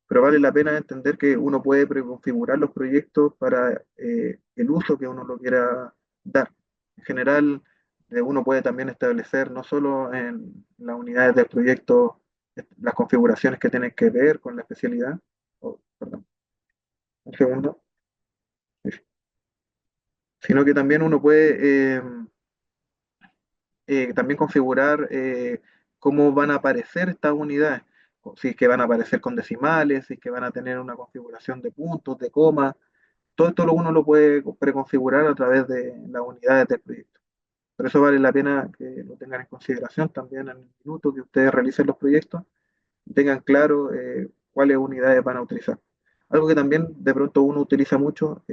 pero vale la pena entender que uno puede preconfigurar los proyectos para el uso que uno lo quiera dar. En general, uno puede también establecer no solo en las unidades del proyecto las configuraciones que tienen que ver con la especialidad, perdón, un segundo, sino que también uno puede también configurar cómo van a aparecer estas unidades, si es que van a aparecer con decimales, si es que van a tener una configuración de puntos, de comas. Todo esto uno lo puede preconfigurar a través de las unidades del proyecto. Por eso vale la pena que lo tengan en consideración también en el minuto que ustedes realicen los proyectos y tengan claro cuáles unidades van a utilizar. Algo que también de pronto uno utiliza mucho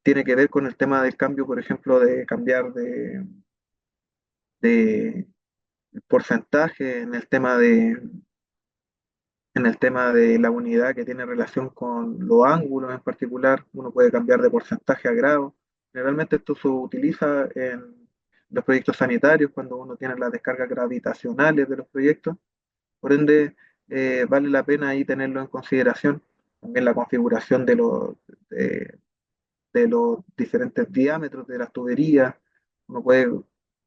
tiene que ver con el tema del cambio, por ejemplo, de cambiar de porcentaje en el tema de la unidad que tiene relación con los ángulos en particular. Uno puede cambiar de porcentaje a grado. Generalmente esto se utiliza en los proyectos sanitarios cuando uno tiene las descargas gravitacionales de los proyectos. Por ende, vale la pena ahí tenerlo en consideración. También la configuración de los diferentes diámetros de las tuberías. Uno puede,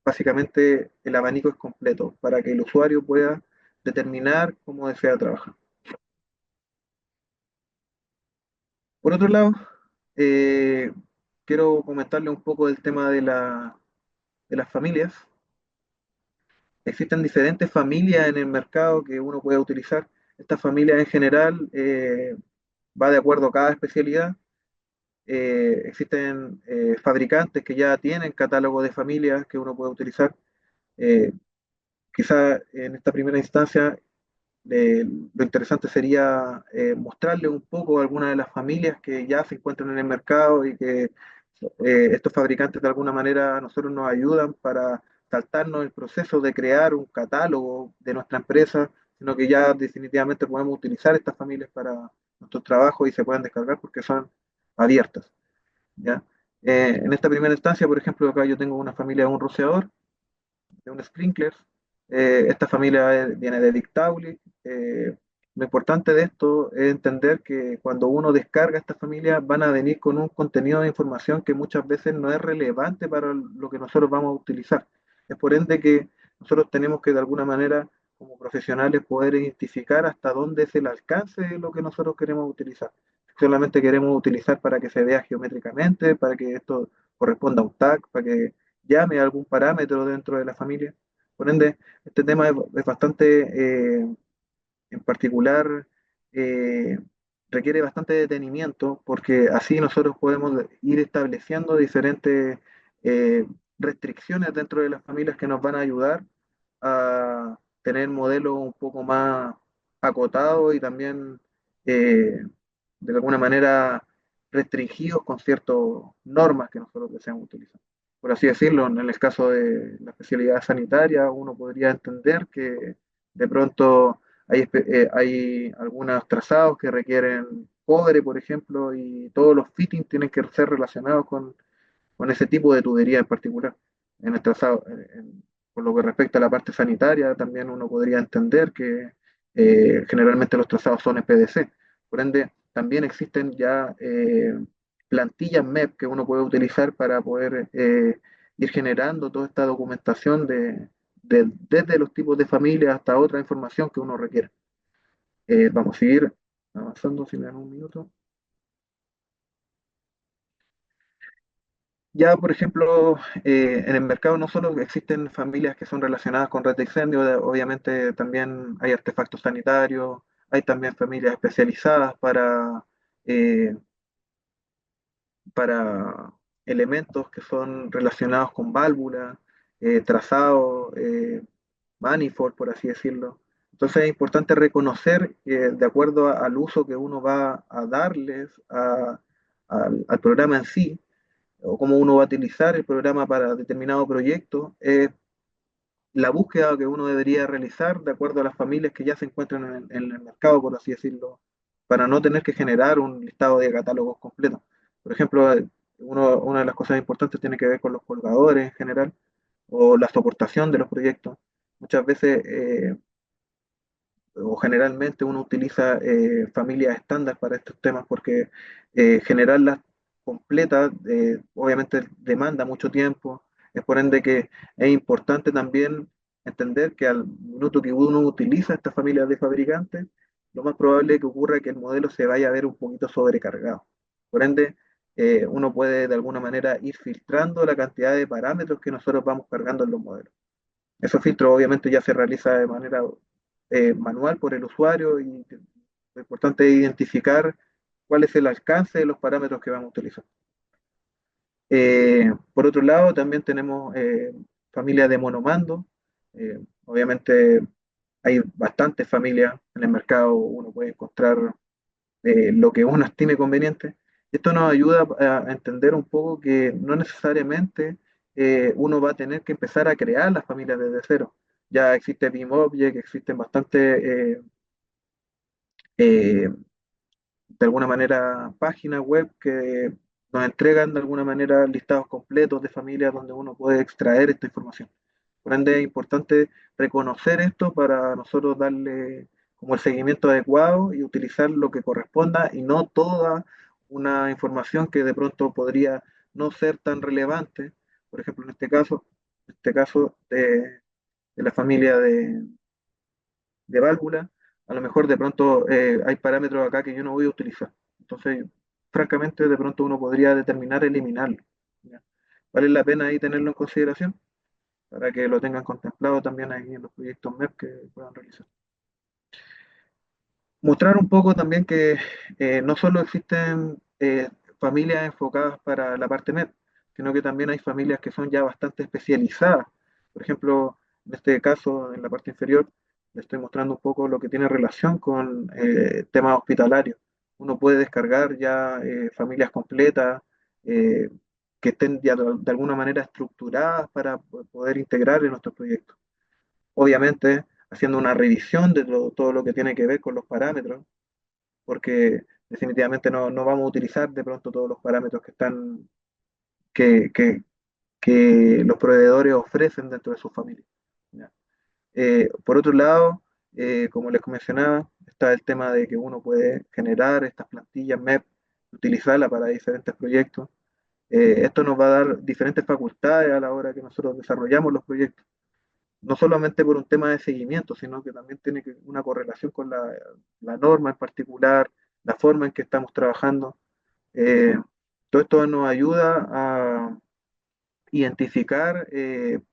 básicamente, el abanico es completo para que el usuario pueda determinar cómo desea trabajar. Por otro lado, eh, quiero comentarle un poco del tema de las familias. Existen diferentes familias en el mercado que uno puede utilizar. Estas familias en general va de acuerdo a cada especialidad. Existen fabricantes que ya tienen catálogo de familias que uno puede utilizar. Eh, quizá en esta primera instancia lo interesante sería mostrarle un poco a algunas de las familias que ya se encuentran en el mercado y que estos fabricantes de alguna manera a nosotros nos ayudan para saltarnos el proceso de crear un catálogo de nuestra empresa, sino que ya definitivamente podemos utilizar estas familias para nuestros trabajos y se pueden descargar porque son abiertas. ¿Ya? En esta primera instancia, por ejemplo, acá yo tengo una familia de un rociador, de un sprinkler. Esta familia viene de Dictauli. Lo importante de esto es entender que cuando uno descarga esta familia van a venir con un contenido de información que muchas veces no es relevante para lo que nosotros vamos a utilizar. Es por ende que nosotros tenemos que de alguna manera como profesionales poder identificar hasta dónde es el alcance de lo que nosotros queremos utilizar. Solamente queremos utilizar para que se vea geométricamente, para que esto corresponda a un tag, para que llame a algún parámetro dentro de la familia. Por ende, este tema es bastante, en particular, eh, requiere bastante detenimiento porque así nosotros podemos ir estableciendo diferentes eh, restricciones dentro de las familias que nos van a ayudar a tener modelos un poco más acotados y también de alguna manera restringidos con ciertas normas que nosotros deseamos utilizar. Por así decirlo, en el caso de la especialidad sanitaria, uno podría entender que de pronto hay algunos trazados que requieren cobre, por ejemplo, y todos los fittings tienen que ser relacionados con ese tipo de tubería en particular. En el trazado, por lo que respecta a la parte sanitaria, también uno podría entender que generalmente los trazados son en PDC. Por ende, también existen ya plantillas MEP que uno puede utilizar para poder ir generando toda esta documentación desde los tipos de familia hasta otra información que uno requiere. Vamos a seguir avanzando, si me dan un minuto. Ya, por ejemplo, en el mercado no solo existen familias que son relacionadas con red de incendio, obviamente también hay artefactos sanitarios, hay también familias especializadas eh, para elementos que son relacionados con válvulas, trazado, manifold, por así decirlo. Entonces es importante reconocer que de acuerdo al uso que uno va a darles al programa en sí, o cómo uno va a utilizar el programa para determinado proyecto, es la búsqueda que uno debería realizar de acuerdo a las familias que ya se encuentran en el mercado, por así decirlo, para no tener que generar un listado de catálogos completos. Por ejemplo, una de las cosas importantes tiene que ver con los colgadores en general o la soportación de los proyectos. Muchas veces o generalmente uno utiliza familias estándar para estos temas porque generarlas completas obviamente demanda mucho tiempo, es por ende que es importante también entender que al minuto que uno utiliza estas familias de fabricantes, lo más probable es que ocurra que el modelo se vaya a ver un poquito sobrecargado. Por ende, uno puede de alguna manera ir filtrando la cantidad de parámetros que nosotros vamos cargando en los modelos. Esos filtros obviamente ya se realiza de manera manual por el usuario y lo importante es identificar cuál es el alcance de los parámetros que vamos a utilizar. Por otro lado, también tenemos familias de monomando. Obviamente hay bastantes familias en el mercado, uno puede encontrar lo que uno estime conveniente. Esto nos ayuda a entender un poco que no necesariamente uno va a tener que empezar a crear las familias desde cero. Ya existe BIMobject, existen bastantes, eh, de alguna manera, páginas web que nos entregan de alguna manera listados completos de familias donde uno puede extraer esta información. Por ende, es importante reconocer esto para nosotros darle como el seguimiento adecuado y utilizar lo que corresponda y no toda una información que de pronto podría no ser tan relevante. Por ejemplo, en este caso de la familia de válvula, a lo mejor de pronto hay parámetros acá que yo no voy a utilizar. Entonces, francamente, de pronto uno podría determinar eliminarlo. ¿Ya? ¿Vale la pena ahí tenerlo en consideración? Para que lo tengan contemplado también ahí en los proyectos MEP que puedan realizar. Mostrar un poco también que no solo existen familias enfocadas para la parte MEP, sino que también hay familias que son ya bastante especializadas. Por ejemplo, En este caso, en la parte inferior, le estoy mostrando un poco lo que tiene relación con temas hospitalarios. Uno puede descargar ya familias completas eh, que estén ya de alguna manera estructuradas para poder integrar en nuestros proyectos. Obviamente, haciendo una revisión de todo lo que tiene que ver con los parámetros, porque definitivamente no vamos a utilizar de pronto todos los parámetros que, que- que los proveedores ofrecen dentro de sus familias. ¿Ya? Por otro lado, como les mencionaba, está el tema de que uno puede generar estas plantillas MEP, utilizarlas para diferentes proyectos. Esto nos va a dar diferentes facultades a la hora que nosotros desarrollamos los proyectos, no solamente por un tema de seguimiento, sino que también tiene una correlación con la norma en particular, la forma en que estamos trabajando. Eh, Todo esto nos ayuda a identificar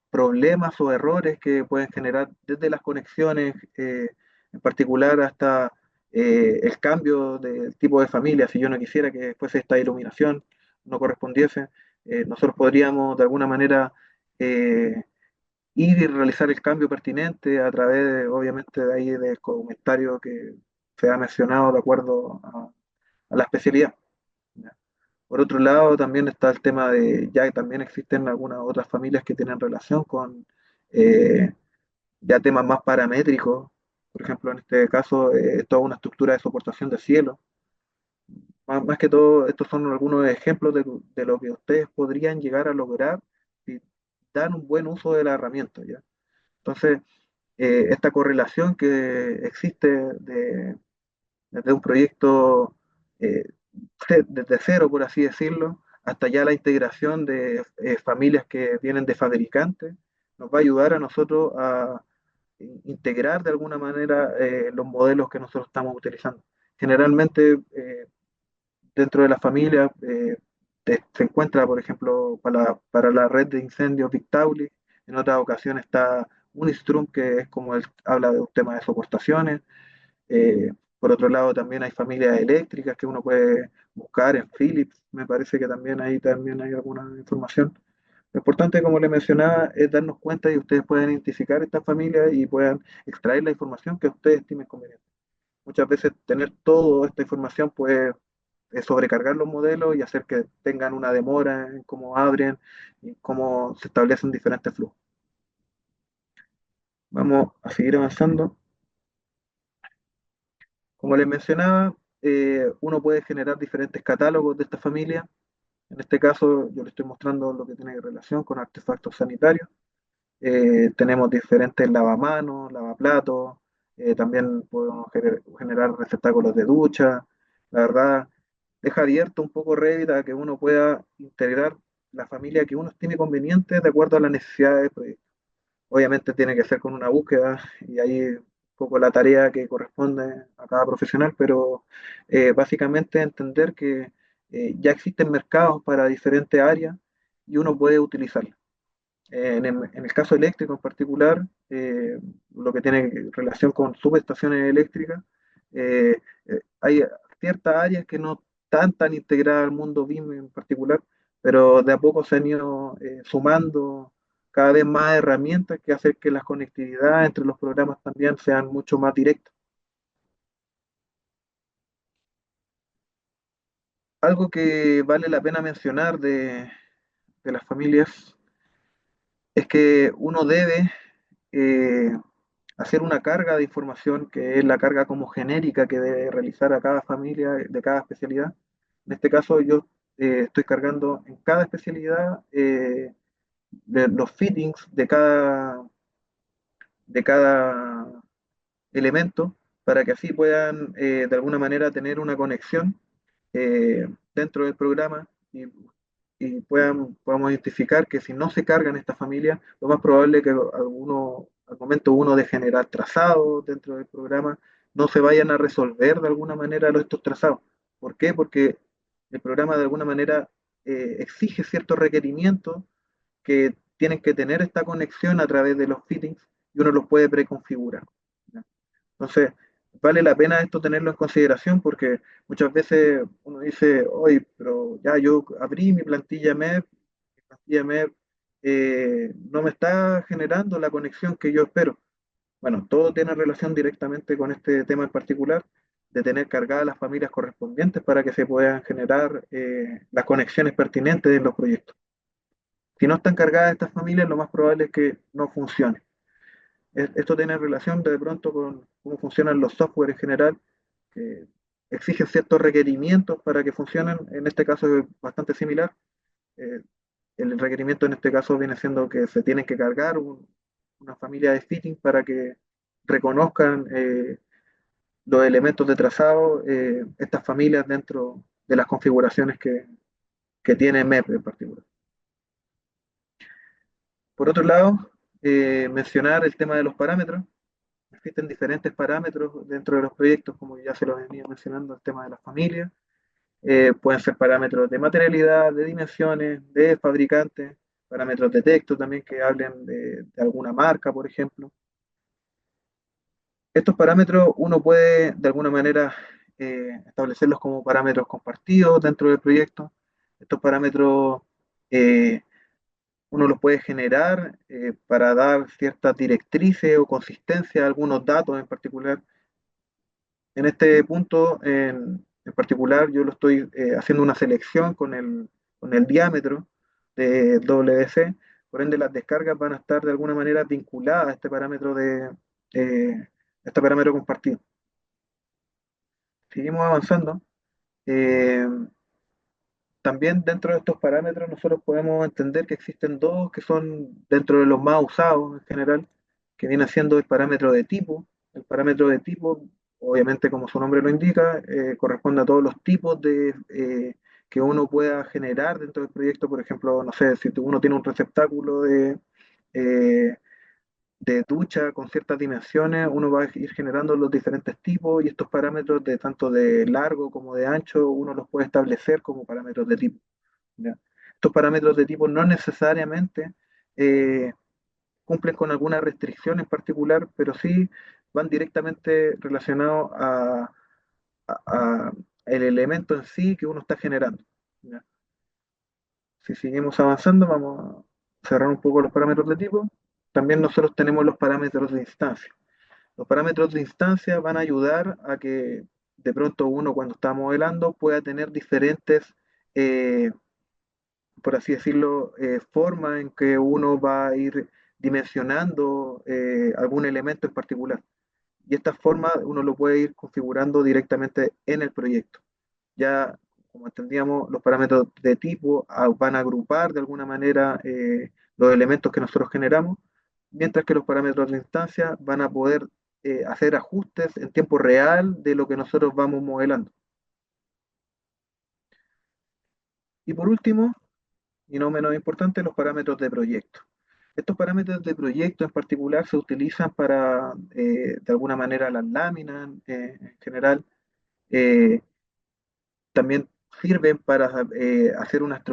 problemas o errores que pueden generar desde las conexiones en particular hasta el cambio del tipo de familia. Si yo no quisiera que fuese esta iluminación, no correspondiese, nosotros podríamos de alguna manera eh, ir y realizar el cambio pertinente a través, obviamente, de ahí del comentario que se ha mencionado de acuerdo a la especialidad. ¿Ya? Por otro lado, también está el tema de, ya que también existen algunas otras familias que tienen relación con eh, ya temas más paramétricos. Por ejemplo, en este caso, toda una estructura de soportación de cielo. Más que todo, estos son algunos ejemplos de lo que ustedes podrían llegar a lograr si dan un buen uso de la herramienta, ¿ya? Entonces, esta correlación que existe desde un proyecto eh, desde cero, por así decirlo, hasta ya la integración de familias que vienen de fabricantes, nos va a ayudar a nosotros a integrar de alguna manera los modelos que nosotros estamos utilizando. Generalmente, dentro de la familia se encuentra, por ejemplo, para la red de incendios Victauli, en otras ocasiones está Unistrum, que es como habla de un tema de soportaciones. eh, por otro lado, también hay familias eléctricas que uno puede buscar en Philips. Me parece que también ahí también hay alguna información. Lo importante, como le mencionaba, es darnos cuenta y ustedes puedan identificar estas familias y puedan extraer la información que ustedes estimen conveniente. Muchas veces tener toda esta información puede sobrecargar los modelos y hacer que tengan una demora en cómo abren y cómo se establecen diferentes flujos. Vamos a seguir avanzando. Como les mencionaba, uno puede generar diferentes catálogos de esta familia. En este caso, yo les estoy mostrando lo que tiene relación con artefactos sanitarios. Tenemos diferentes lavamanos, lavaplatos, también podemos generar receptáculos de ducha. La verdad, deja abierto un poco Revit a que uno pueda integrar la familia que uno estime conveniente de acuerdo a las necesidades del proyecto. Obviamente tiene que ser con una búsqueda y ahí un poco la tarea que corresponde a cada profesional, pero básicamente entender que ya existen mercados para diferentes áreas y uno puede utilizarlos. En el caso eléctrico en particular, lo que tiene relación con subestaciones eléctricas, hay ciertas áreas que no están tan integradas al mundo BIM en particular, pero de a poco se han ido sumando cada vez más herramientas que hacen que las conectividades entre los programas también sean mucho más directas. Algo que vale la pena mencionar de las familias es que uno debe eh, hacer una carga de información que es la carga como genérica que debe realizar a cada familia de cada especialidad. En este caso yo estoy cargando en cada especialidad de los fittings de cada elemento para que así puedan de alguna manera tener una conexión dentro del programa y podamos identificar que si no se cargan estas familias, lo más probable es que al momento uno de generar trazados dentro del programa, no se vayan a resolver de alguna manera estos trazados. ¿Por qué? Porque el programa de alguna manera exige ciertos requerimientos que tienen que tener esta conexión a través de los fittings y uno los puede preconfigurar. ¿Ya? Entonces, vale la pena esto tenerlo en consideración porque muchas veces uno dice, oye, pero ya yo abrí mi plantilla MEP no me está generando la conexión que yo espero. Bueno, todo tiene relación directamente con este tema en particular, de tener cargadas las familias correspondientes para que se puedan generar las conexiones pertinentes en los proyectos. Si no están cargadas estas familias, lo más probable es que no funcione. Esto tiene relación de pronto con cómo funcionan los software en general, que exigen ciertos requerimientos para que funcionen. En este caso es bastante similar. Eh, el requerimiento en este caso viene siendo que se tienen que cargar una familia de fitting para que reconozcan los elementos de trazado, estas familias dentro de las configuraciones que tiene MEP en particular. Por otro lado, mencionar el tema de los parámetros. Existen diferentes parámetros dentro de los proyectos, como ya se lo venía mencionando, el tema de las familias. Pueden ser parámetros de materialidad, de dimensiones, de fabricantes, parámetros de texto también que hablen de alguna marca, por ejemplo. Estos parámetros uno puede de alguna manera establecerlos como parámetros compartidos dentro del proyecto. Estos parámetros eh, uno los puede generar para dar ciertas directrices o consistencia a algunos datos en particular. En este punto en particular yo lo estoy haciendo una selección con el diámetro de WC, por ende las descargas van a estar de alguna manera vinculadas a este parámetro compartido. Seguimos avanzando. Eh, También dentro de estos parámetros nosotros podemos entender que existen dos que son dentro de los más usados en general, que viene siendo el parámetro de tipo. El parámetro de tipo, obviamente como su nombre lo indica, corresponde a todos los tipos que uno pueda generar dentro del proyecto. Por ejemplo, no sé, si uno tiene un receptáculo eh, de ducha con ciertas dimensiones, uno va a ir generando los diferentes tipos y estos parámetros de tanto de largo como de ancho, uno los puede establecer como parámetros de tipo. ¿Ya? Estos parámetros de tipo no necesariamente eh, cumplen con alguna restricción en particular, pero sí van directamente relacionados a el elemento en sí que uno está generando. ¿Ya? Si seguimos avanzando, vamos a cerrar un poco los parámetros de tipo. También nosotros tenemos los parámetros de instancia. Los parámetros de instancia van a ayudar a que de pronto uno cuando está modelando pueda tener diferentes, eh, por así decirlo, formas en que uno va a ir dimensionando algún elemento en particular. Y esta forma uno lo puede ir configurando directamente en el proyecto. Ya, como entendíamos, los parámetros de tipo van a agrupar de alguna manera los elementos que nosotros generamos, mientras que los parámetros de instancia van a poder hacer ajustes en tiempo real de lo que nosotros vamos modelando. Y por último, y no menos importante, los parámetros de proyecto. Estos parámetros de proyecto en particular se utilizan para, de alguna manera, las láminas en general. Eh, También sirven para hacer una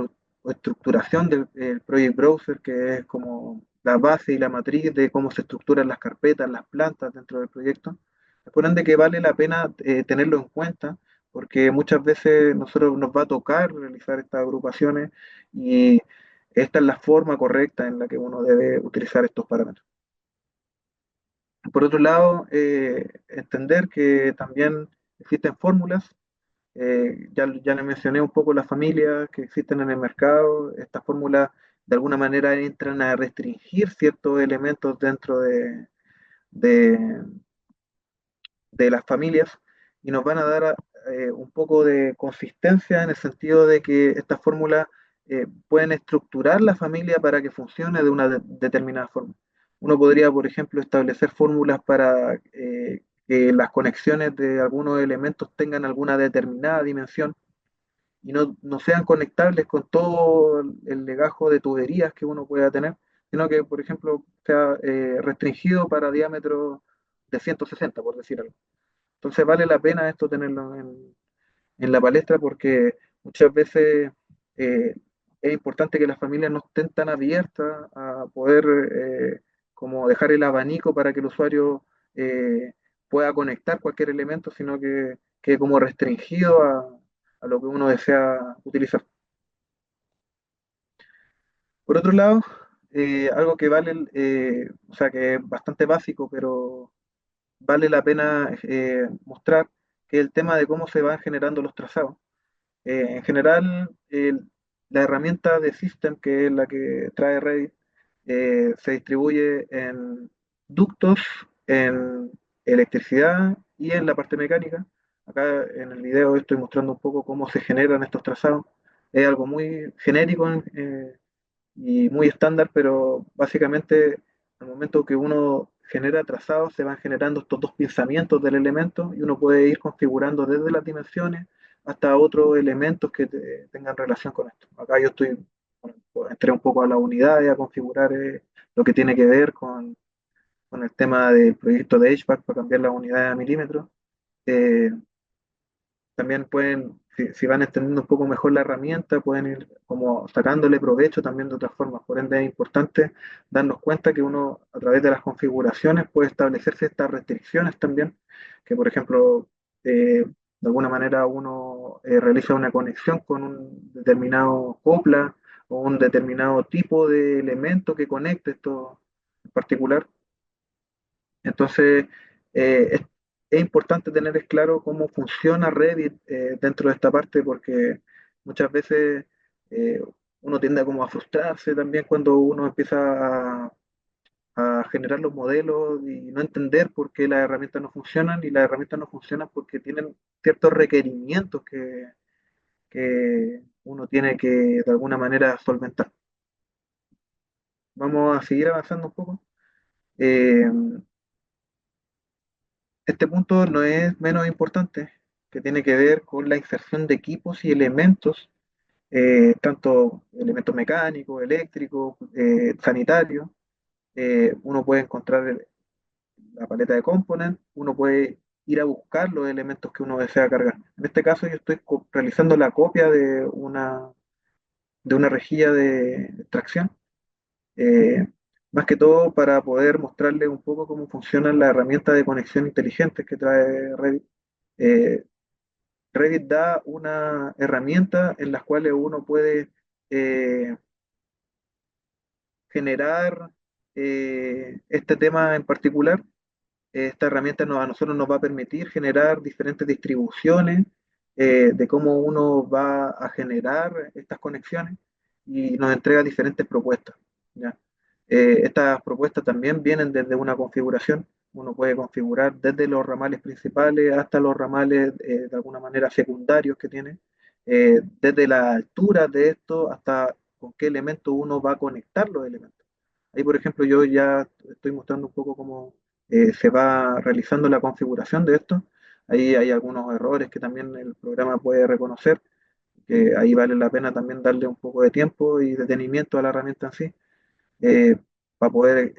estructuración del Project Browser, que es como la base y la matriz de cómo se estructuran las carpetas, las plantas dentro del proyecto. Por ende que vale la pena tenerlo en cuenta, porque muchas veces nosotros nos va a tocar realizar estas agrupaciones y esta es la forma correcta en la que uno debe utilizar estos parámetros. Por otro lado, entender que también existen fórmulas. Ya le mencioné un poco las familias que existen en el mercado. Estas fórmulas de alguna manera entran a restringir ciertos elementos dentro de, de las familias y nos van a dar un poco de consistencia en el sentido de que estas fórmulas pueden estructurar la familia para que funcione de una determinada forma. Uno podría, por ejemplo, establecer fórmulas para que las conexiones de algunos elementos tengan alguna determinada dimensión y no sean conectables con todo el legajo de tuberías que uno pueda tener, sino que, por ejemplo, sea restringido para diámetros de 160, por decir algo. Entonces vale la pena esto tenerlo en la palestra porque muchas veces eh, es importante que las familias no estén tan abiertas a poder como dejar el abanico para que el usuario pueda conectar cualquier elemento, sino que quede como restringido a lo que uno desea utilizar. Por otro lado, algo que vale, o sea, que es bastante básico, pero vale la pena mostrar, que es el tema de cómo se van generando los trazados. En general, la herramienta de System, que es la que trae Revit, se distribuye en ductos, en electricidad y en la parte mecánica. Acá en el video estoy mostrando un poco cómo se generan estos trazados. Es algo muy genérico y muy estándar, pero básicamente al momento que uno genera trazados se van generando estos dos pensamientos del elemento y uno puede ir configurando desde las dimensiones hasta otros elementos que tengan relación con esto. Acá yo estoy, bueno, pues, entré un poco a la unidad y a configurar lo que tiene que ver con el tema del proyecto de HVAC para cambiar la unidad a milímetros. Eh, También pueden, si van entendiendo un poco mejor la herramienta, pueden ir como sacándole provecho también de otras formas. Por ende es importante darnos cuenta que uno a través de las configuraciones puede establecerse estas restricciones también, que por ejemplo, de alguna manera uno realiza una conexión con un determinado copla o un determinado tipo de elemento que conecte esto en particular. Entonces, es importante tener claro cómo funciona Revit dentro de esta parte porque muchas veces eh, uno tiende a como a frustrarse también cuando uno empieza a generar los modelos y no entender por qué las herramientas no funcionan y las herramientas no funcionan porque tienen ciertos requerimientos que uno tiene que de alguna manera solventar. Vamos a seguir avanzando un poco. Eh, Este punto no es menos importante, que tiene que ver con la inserción de equipos y elementos, tanto elementos mecánicos, eléctricos, sanitarios. Uno puede encontrar la paleta de components, uno puede ir a buscar los elementos que uno desea cargar. En este caso yo estoy realizando la copia de una rejilla de extracción, eh, más que todo para poder mostrarle un poco cómo funciona la herramienta de conexión inteligente que trae Revit. Eh, Revit da una herramienta en las cuales uno puede eh, generar este tema en particular. Esta herramienta a nosotros nos va a permitir generar diferentes distribuciones de cómo uno va a generar estas conexiones y nos entrega diferentes propuestas. ¿Ya? Estas propuestas también vienen desde una configuración. Uno puede configurar desde los ramales principales hasta los ramales de alguna manera secundarios que tiene, desde la altura de esto hasta con qué elemento uno va a conectar los elementos. Ahí, por ejemplo, yo ya estoy mostrando un poco cómo se va realizando la configuración de esto. Ahí hay algunos errores que también el programa puede reconocer, que ahí vale la pena también darle un poco de tiempo y detenimiento a la herramienta en sí, eh, para poder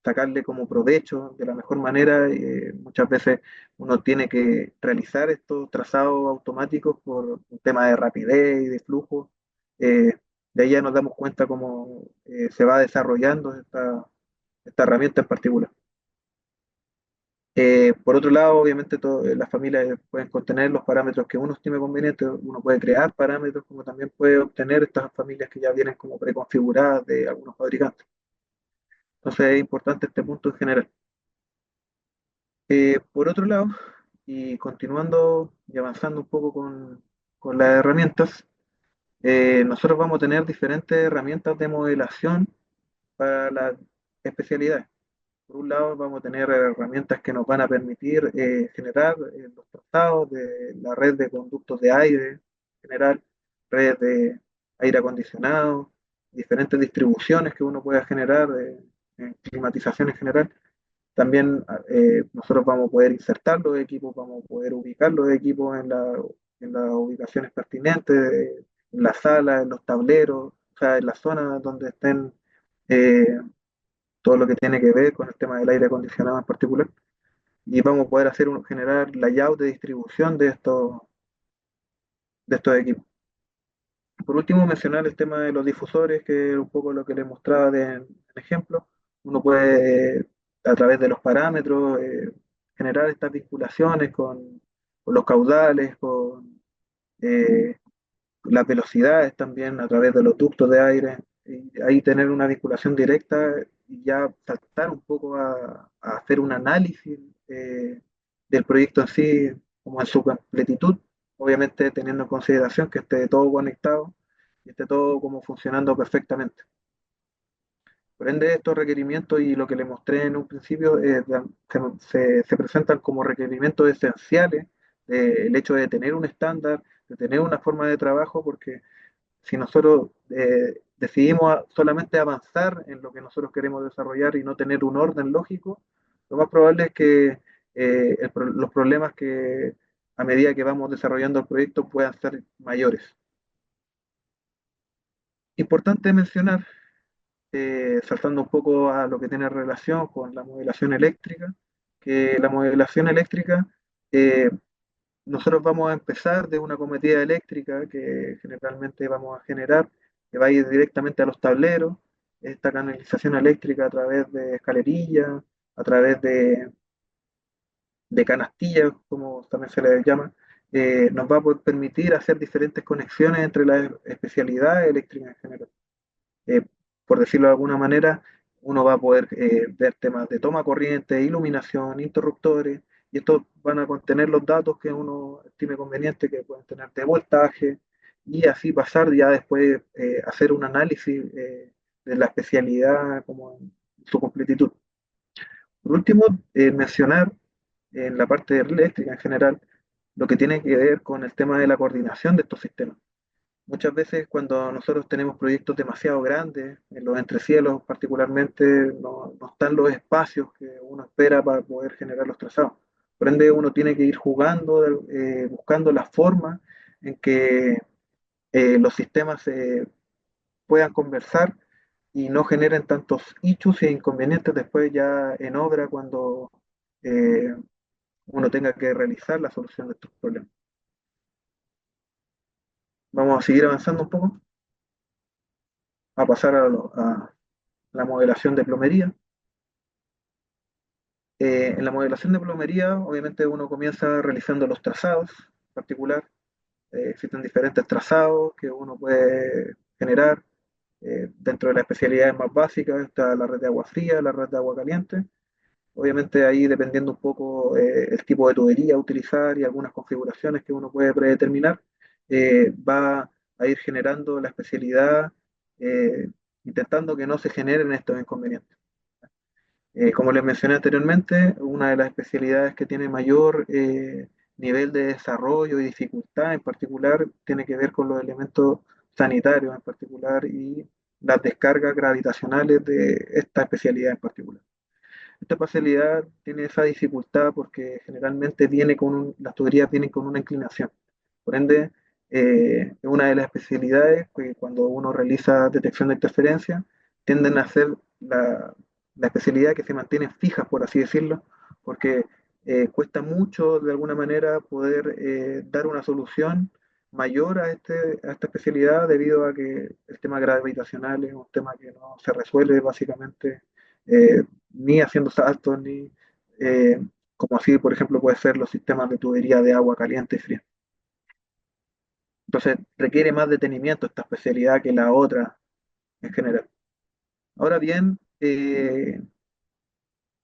sacarle como provecho de la mejor manera. Muchas veces uno tiene que realizar estos trazados automáticos por un tema de rapidez y de flujo. Eh, de ahí ya nos damos cuenta cómo se va desarrollando esta herramienta en particular. Por otro lado, obviamente las familias pueden contener los parámetros que uno estime conveniente, uno puede crear parámetros como también puede obtener estas familias que ya vienen como preconfiguradas de algunos fabricantes. Entonces es importante este punto en general. Por otro lado, y continuando y avanzando un poco con las herramientas, nosotros vamos a tener diferentes herramientas de modelación para las especialidades. Por un lado, vamos a tener herramientas que nos van a permitir generar los trazados de la red de conductos de aire general, red de aire acondicionado, diferentes distribuciones que uno pueda generar en climatización en general. También nosotros vamos a poder insertar los equipos, vamos a poder ubicar los equipos en las ubicaciones pertinentes, en la sala, en los tableros, o sea, en las zonas donde estén eh, todo lo que tiene que ver con el tema del aire acondicionado en particular. Y vamos a poder generar layout de distribución de estos equipos. Por último, mencionar el tema de los difusores, que es un poco lo que les mostraba en ejemplo. Uno puede, a través de los parámetros, generar estas vinculaciones con los caudales, con las velocidades también, a través de los ductos de aire. y ahí tener una vinculación directa y ya saltar un poco a hacer un análisis del proyecto en sí, como en su completitud, obviamente teniendo en consideración que esté todo conectado y esté todo como funcionando perfectamente. Por ende, estos requerimientos y lo que le mostré en un principio se presentan como requerimientos esenciales del hecho de tener un estándar, de tener una forma de trabajo, porque si nosotros decidimos solamente avanzar en lo que nosotros queremos desarrollar y no tener un orden lógico, lo más probable es que los problemas que a medida que vamos desarrollando el proyecto puedan ser mayores. Importante mencionar, saltando un poco a lo que tiene relación con la modelación eléctrica, que la modelación eléctrica, eh, nosotros vamos a empezar de una cometida eléctrica que generalmente vamos a generar, que va a ir directamente a los tableros, esta canalización eléctrica a través de escalerillas, a través de canastillas, como también se les llama, nos va a permitir hacer diferentes conexiones entre las especialidades eléctricas en general. eh, por decirlo de alguna manera, uno va a poder ver temas de toma corriente, iluminación, interruptores, y estos van a contener los datos que uno estime conveniente, que pueden tener de voltaje, y así pasar ya después hacer un análisis de la especialidad como en su completitud. Por último, mencionar en la parte eléctrica en general lo que tiene que ver con el tema de la coordinación de estos sistemas. Muchas veces cuando nosotros tenemos proyectos demasiado grandes, en los entrecielos particularmente, no están los espacios que uno espera para poder generar los trazados. Por ende, uno tiene que ir jugando, buscando la forma en que los sistemas puedan conversar y no generen tantos issues e inconvenientes después ya en obra cuando eh, uno tenga que realizar la solución de estos problemas. Vamos a seguir avanzando un poco, a pasar a la modelación de plomería. En la modelación de plomería, obviamente uno comienza realizando los trazados en particular. Existen diferentes trazados que uno puede generar. Dentro de las especialidades más básicas está la red de agua fría, la red de agua caliente. Obviamente ahí dependiendo un poco el tipo de tubería a utilizar y algunas configuraciones que uno puede predeterminar, va a ir generando la especialidad, eh, intentando que no se generen estos inconvenientes. Como les mencioné anteriormente, una de las especialidades que tiene mayor nivel de desarrollo y dificultad en particular tiene que ver con los elementos sanitarios en particular y las descargas gravitacionales de esta especialidad en particular. Esta especialidad tiene esa dificultad porque generalmente las tuberías vienen con una inclinación. Por ende, es una de las especialidades que cuando uno realiza detección de interferencia, tienden a ser la especialidad que se mantienen fijas, por así decirlo, porque cuesta mucho de alguna manera poder dar una solución mayor a esta especialidad debido a que el tema gravitacional es un tema que no se resuelve básicamente ni haciendo saltos, ni eh, como así, por ejemplo, puede ser los sistemas de tubería de agua caliente y fría. Entonces requiere más detenimiento esta especialidad que la otra en general. Ahora bien,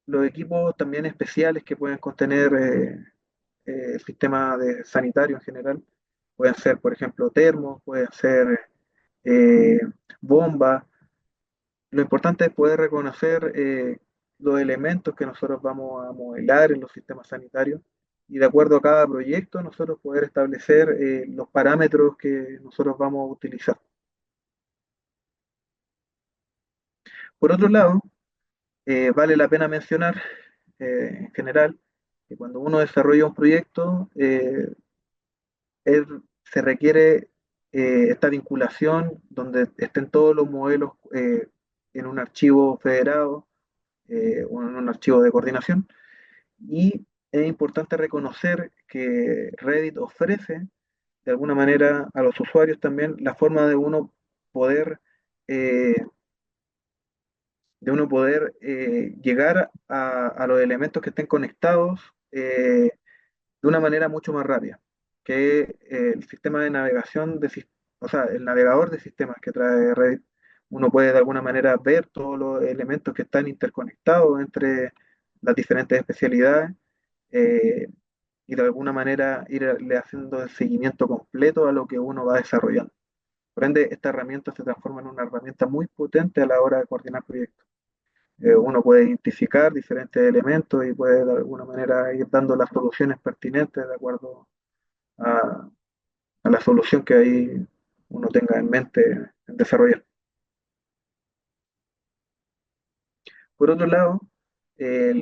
los equipos también especiales que pueden contener el sistema sanitario en general, pueden ser, por ejemplo, termos, pueden ser eh, bombas. Lo importante es poder reconocer los elementos que nosotros vamos a modelar en los sistemas sanitarios y de acuerdo a cada proyecto nosotros poder establecer los parámetros que nosotros vamos a utilizar. Por otro lado, vale la pena mencionar en general que cuando uno desarrolla un proyecto, es- se requiere esta vinculación donde estén todos los modelos en un archivo federado o en un archivo de coordinación. Y es importante reconocer que Reddit ofrece de alguna manera a los usuarios también la forma poder, eh, llegar a los elementos que estén conectados de una manera mucho más rápida que el sistema de navegación, o sea, el navegador de sistemas que trae Reddit uno puede de alguna manera ver todos los elementos que están interconectados entre las diferentes especialidades, eh, y de alguna manera irle haciendo el seguimiento completo a lo que uno va desarrollando. Por ende, esta herramienta se transforma en una herramienta muy potente a la hora de coordinar proyectos. Uno puede identificar diferentes elementos y puede de alguna manera ir dando las soluciones pertinentes de acuerdo a, a la solución que ahí uno tenga en mente en desarrollar. Por otro lado,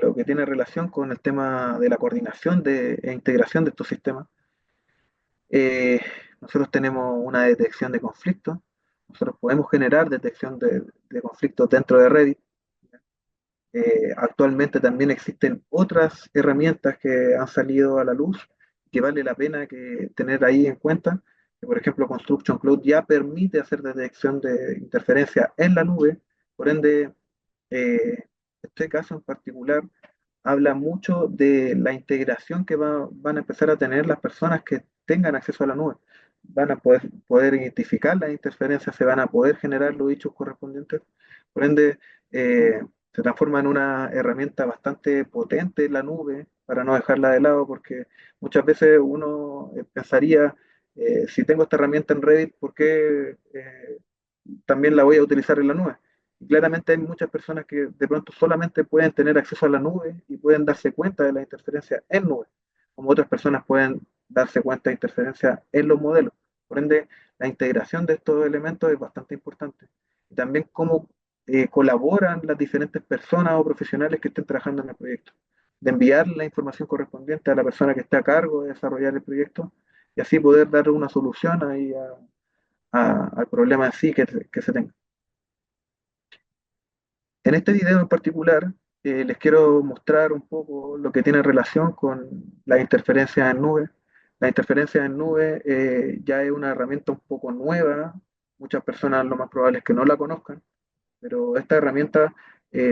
lo que tiene relación con el tema de la coordinación e integración de estos sistemas, eh, nosotros tenemos una detección de conflictos, nosotros podemos generar detección de conflictos dentro de Revit. Actualmente también existen otras herramientas que han salido a la luz que vale la pena tener ahí en cuenta. Que, por ejemplo, Construction Cloud ya permite hacer detección de interferencia en la nube. Por ende, este caso en particular habla mucho de la integración que van a empezar a tener las personas que tengan acceso a la nube. Van a poder identificar las interferencias, se van a poder generar los dichos correspondientes. Por ende, se transforma en una herramienta bastante potente en la nube para no dejarla de lado, porque muchas veces uno pensaría, si tengo esta herramienta en Revit, ¿por qué también la voy a utilizar en la nube? Y claramente hay muchas personas que de pronto solamente pueden tener acceso a la nube y pueden darse cuenta de la interferencia en nube, como otras personas pueden darse cuenta de interferencia en los modelos. Por ende, la integración de estos elementos es bastante importante. Y también cómo colaboran las diferentes personas o profesionales que estén trabajando en el proyecto. De enviar la información correspondiente a la persona que está a cargo de desarrollar el proyecto y así poder dar una solución ahí al problema en sí que se tenga. En este video en particular, les quiero mostrar un poco lo que tiene relación con las interferencias en nube. La interferencia en nube ya es una herramienta un poco nueva, muchas personas lo más probable es que no la conozcan, pero esta herramienta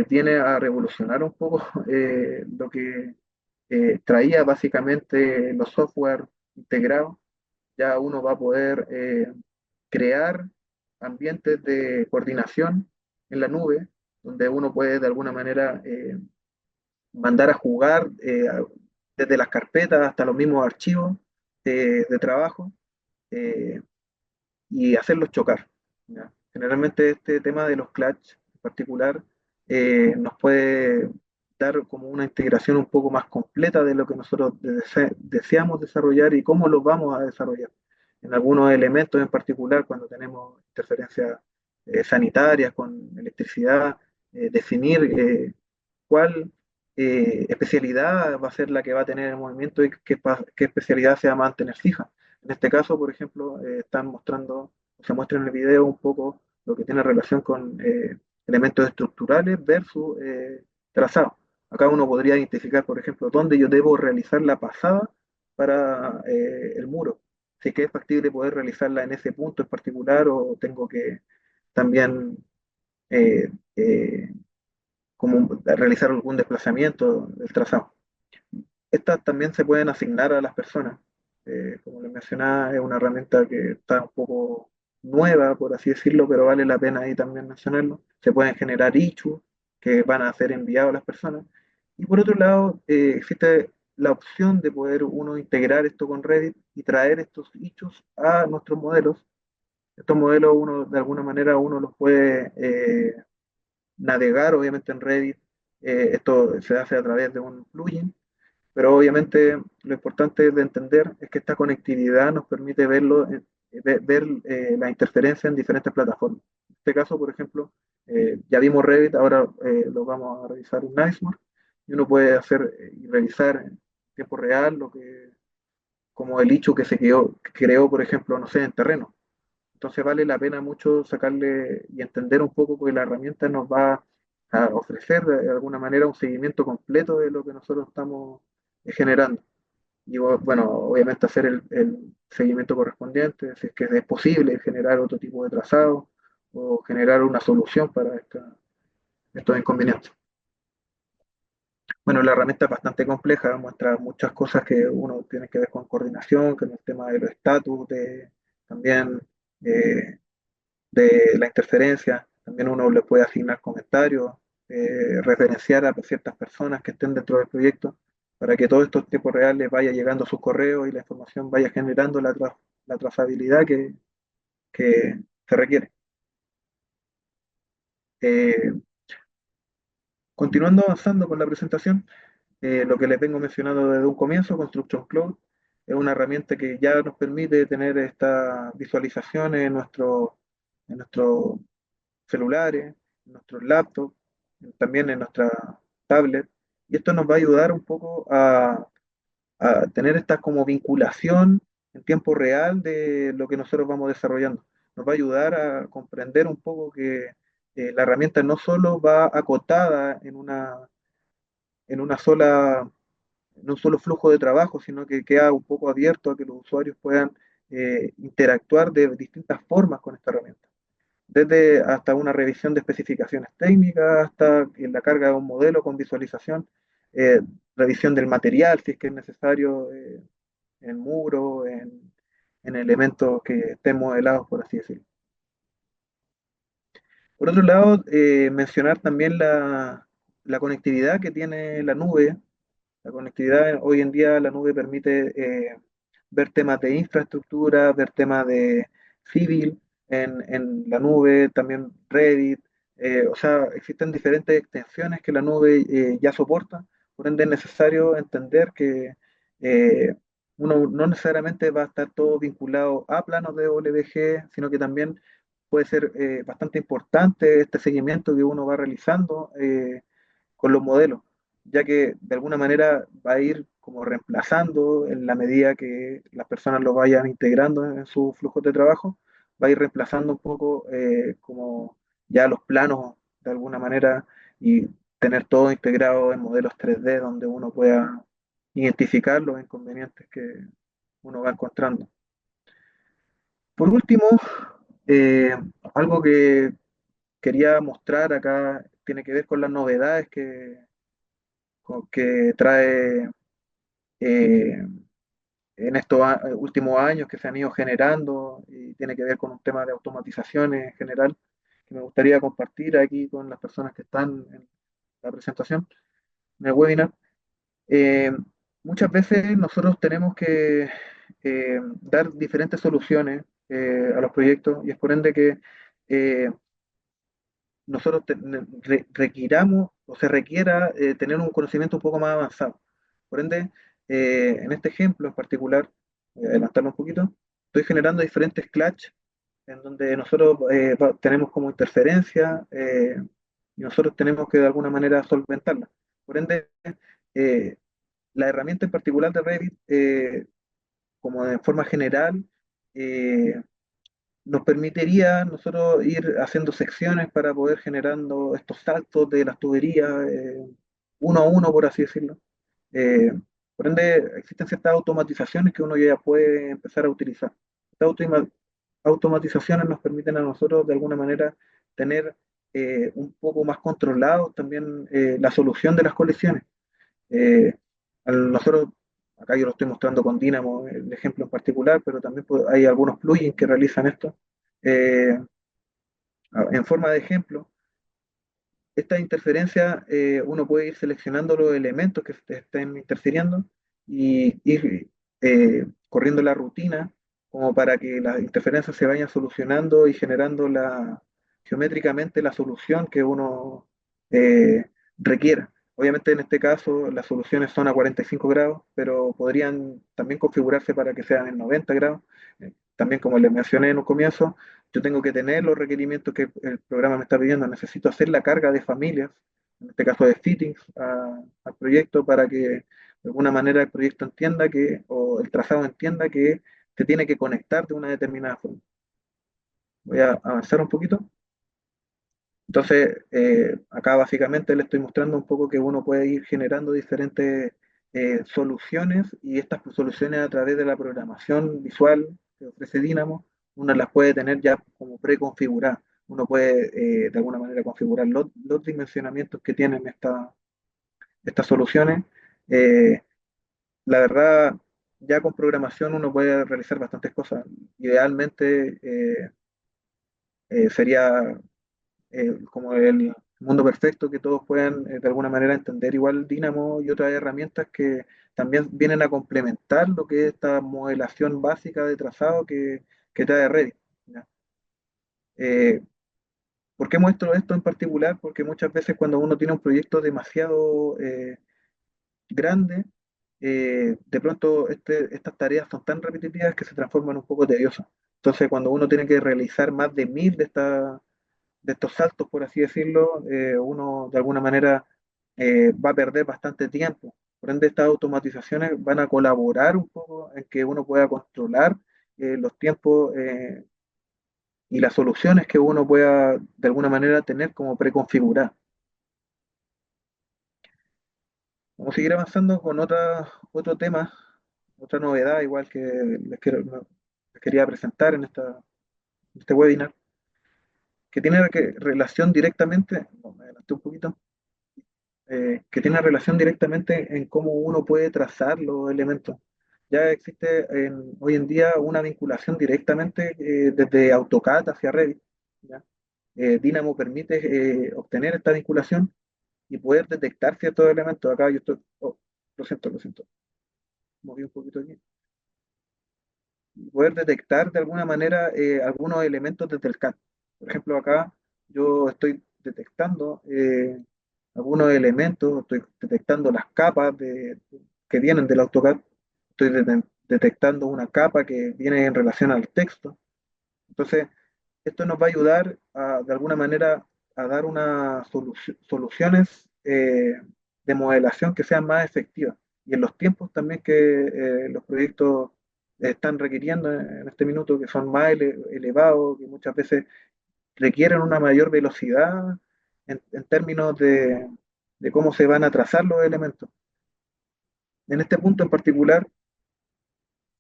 viene a revolucionar un poco lo que traía básicamente los software integrados. Ya uno va a poder crear ambientes de coordinación en la nube, donde uno puede de alguna manera mandar a jugar desde las carpetas hasta los mismos archivos de trabajo, eh, y hacerlos chocar. ¿Ya? Generalmente este tema de los clutch en particular nos puede dar como una integración un poco más completa de lo que nosotros deseamos desarrollar y cómo lo vamos a desarrollar. En algunos elementos en particular, cuando tenemos interferencias sanitarias con electricidad, definir cuál especialidad va a ser la que va a tener el movimiento y qué especialidad se va a mantener fija. En este caso, por ejemplo, están mostrando, se muestra en el video un poco lo que tiene relación con elementos estructurales versus trazado. Acá uno podría identificar, por ejemplo, dónde yo debo realizar la pasada para el muro. Si es que es factible poder realizarla en ese punto en particular o tengo que también eh, eh, como realizar algún desplazamiento del trazado. Estas también se pueden asignar a las personas. Como les mencionaba, es una herramienta que está un poco nueva, por así decirlo, pero vale la pena ahí también mencionarlo. Se pueden generar issues que van a ser enviados a las personas. Y por otro lado, existe la opción de poder uno integrar esto con Reddit y traer estos issues a nuestros modelos. Estos modelos uno de alguna manera uno los puede navegar obviamente en Reddit. Esto se hace a través de un plugin, pero obviamente lo importante de entender es que esta conectividad nos permite ver la interferencia en diferentes plataformas. En este caso, por ejemplo, ya vimos Revit, ahora lo vamos a revisar en Nicemore, y uno puede hacer y revisar en tiempo real como el hecho que que creó, por ejemplo, no sé, en terreno. Entonces vale la pena mucho sacarle y entender un poco que la herramienta nos va a ofrecer de alguna manera un seguimiento completo de lo que nosotros estamos generando. Y bueno, obviamente hacer el seguimiento correspondiente, si es que es posible generar otro tipo de trazado o generar una solución para estos inconvenientes. Bueno, la herramienta es bastante compleja, muestra muchas cosas que uno tiene que ver con coordinación, con el tema de los estatus, también eh, de la interferencia, también También uno le puede asignar comentarios, referenciar a ciertas personas que estén dentro del proyecto para que todos estos tiempos reales vaya llegando a sus correos y la información vaya generando la trazabilidad que se requiere. Eh, Continuando avanzando con la presentación, lo que les vengo mencionando desde un comienzo, Construction Cloud es una herramienta que ya nos permite tener esta visualización en nuestros celulares, en nuestros laptops, también en nuestra tablet. Y esto nos va a ayudar un poco a tener esta como vinculación en tiempo real de lo que nosotros vamos desarrollando. Nos va a ayudar a comprender un poco que la herramienta no solo va acotada en una sola, en un solo flujo de trabajo, sino que queda un poco abierto a que los usuarios puedan interactuar de distintas formas con esta herramienta. Desde hasta una revisión de especificaciones técnicas, hasta la carga de un modelo con visualización, eh, revisión del material, si es que es necesario, en muro, en elementos que estén modelados, por así decirlo. Por otro lado, mencionar también la conectividad que tiene la nube. La conectividad hoy en día, la nube permite ver temas de infraestructura, ver temas de civil en la nube, también Reddit. O sea, existen diferentes extensiones que la nube ya soporta. Por ende, es necesario entender que eh, uno no necesariamente va a estar todo vinculado a planos de OLBG, sino que también puede ser bastante importante este seguimiento que uno va realizando con los modelos, ya que de alguna manera va a ir como reemplazando en la medida que las personas lo vayan integrando en su flujo de trabajo, va a ir reemplazando un poco como ya los planos de alguna manera y tener todo integrado en modelos 3D donde uno pueda identificar los inconvenientes que uno va encontrando. Por último, eh, algo que quería mostrar acá tiene que ver con las novedades que trae eh, en estos últimos años que se han ido generando y tiene que ver con un tema de automatización en general que me gustaría compartir aquí con las personas que están en la presentación, en el webinar. Eh, Muchas veces nosotros tenemos que dar diferentes soluciones a los proyectos y es por ende que eh, nosotros requiramos o se requiera tener un conocimiento un poco más avanzado. Por ende, en este ejemplo en particular, voy a adelantarlo un poquito, estoy generando diferentes clutch en donde nosotros tenemos como interferencia y nosotros tenemos que de alguna manera solventarla. Por ende, eh, la herramienta en particular de Revit, como de forma general, eh, nos permitiría nosotros ir haciendo secciones para poder generando estos saltos de las tuberías uno a uno, por así decirlo. Eh, por ende, existen ciertas automatizaciones que uno ya puede empezar a utilizar. Estas automatizaciones nos permiten a nosotros de alguna manera tener un poco más controlado también la solución de las colisiones. Eh, Nosotros, acá yo lo estoy mostrando con Dynamo, el ejemplo en particular, pero también hay algunos plugins que realizan esto. Eh, en forma de ejemplo, esta interferencia uno puede ir seleccionando los elementos que se estén interfiriendo y ir corriendo la rutina como para que las interferencias se vayan solucionando y generando geométricamente la solución que uno requiera. Obviamente en este caso las soluciones son a 45 grados, pero podrían también configurarse para que sean en 90 grados. También como les mencioné en un comienzo, yo tengo que tener los requerimientos que el programa me está pidiendo. Necesito hacer la carga de familias, en este caso de fittings, al proyecto para que de alguna manera el proyecto entienda que, o el trazado entienda que se tiene que conectar de una determinada forma. Voy a avanzar un poquito. Entonces, acá básicamente le estoy mostrando un poco que uno puede ir generando diferentes soluciones y estas soluciones a través de la programación visual que ofrece Dynamo, uno las puede tener ya como preconfiguradas. Uno puede de alguna manera configurar los dimensionamientos que tienen estas soluciones. Eh, la verdad, ya con programación uno puede realizar bastantes cosas. Idealmente sería como el mundo perfecto, que todos puedan de alguna manera entender igual Dynamo y otras herramientas que también vienen a complementar lo que es esta modelación básica de trazado que trae Revit. ¿Ya? Eh, ¿Por qué muestro esto en particular? Porque muchas veces cuando uno tiene un proyecto demasiado grande, de pronto estas tareas son tan repetitivas que se transforman un poco tediosas. Entonces, cuando uno tiene que realizar más de 1000 de estos saltos, por así decirlo, uno de alguna manera va a perder bastante tiempo. Por ende, estas automatizaciones van a colaborar un poco en que uno pueda controlar los tiempos y las soluciones que uno pueda de alguna manera tener como preconfiguradas. Vamos a seguir avanzando con otro tema, otra novedad, igual que les quería presentar en este webinar, que tiene relación directamente, no, me adelanté un poquito, que tiene relación directamente en cómo uno puede trazar los elementos. Ya existe hoy en día una vinculación directamente desde AutoCAD hacia Revit. ¿Ya? Dynamo permite obtener esta vinculación y poder detectar ciertos elementos. Acá yo estoy, oh, lo siento, moví un poquito aquí. Poder detectar de alguna manera algunos elementos desde el CAD. Por ejemplo, acá yo estoy detectando algunos elementos, estoy detectando las capas que vienen del AutoCAD, estoy detectando una capa que viene en relación al texto. Entonces, esto nos va a ayudar de alguna manera a dar unas soluciones de modelación que sean más efectivas y en los tiempos también que los proyectos están requiriendo en este minuto, que son más elevados, que muchas veces requieren una mayor velocidad en términos de cómo se van a trazar los elementos. En este punto en particular,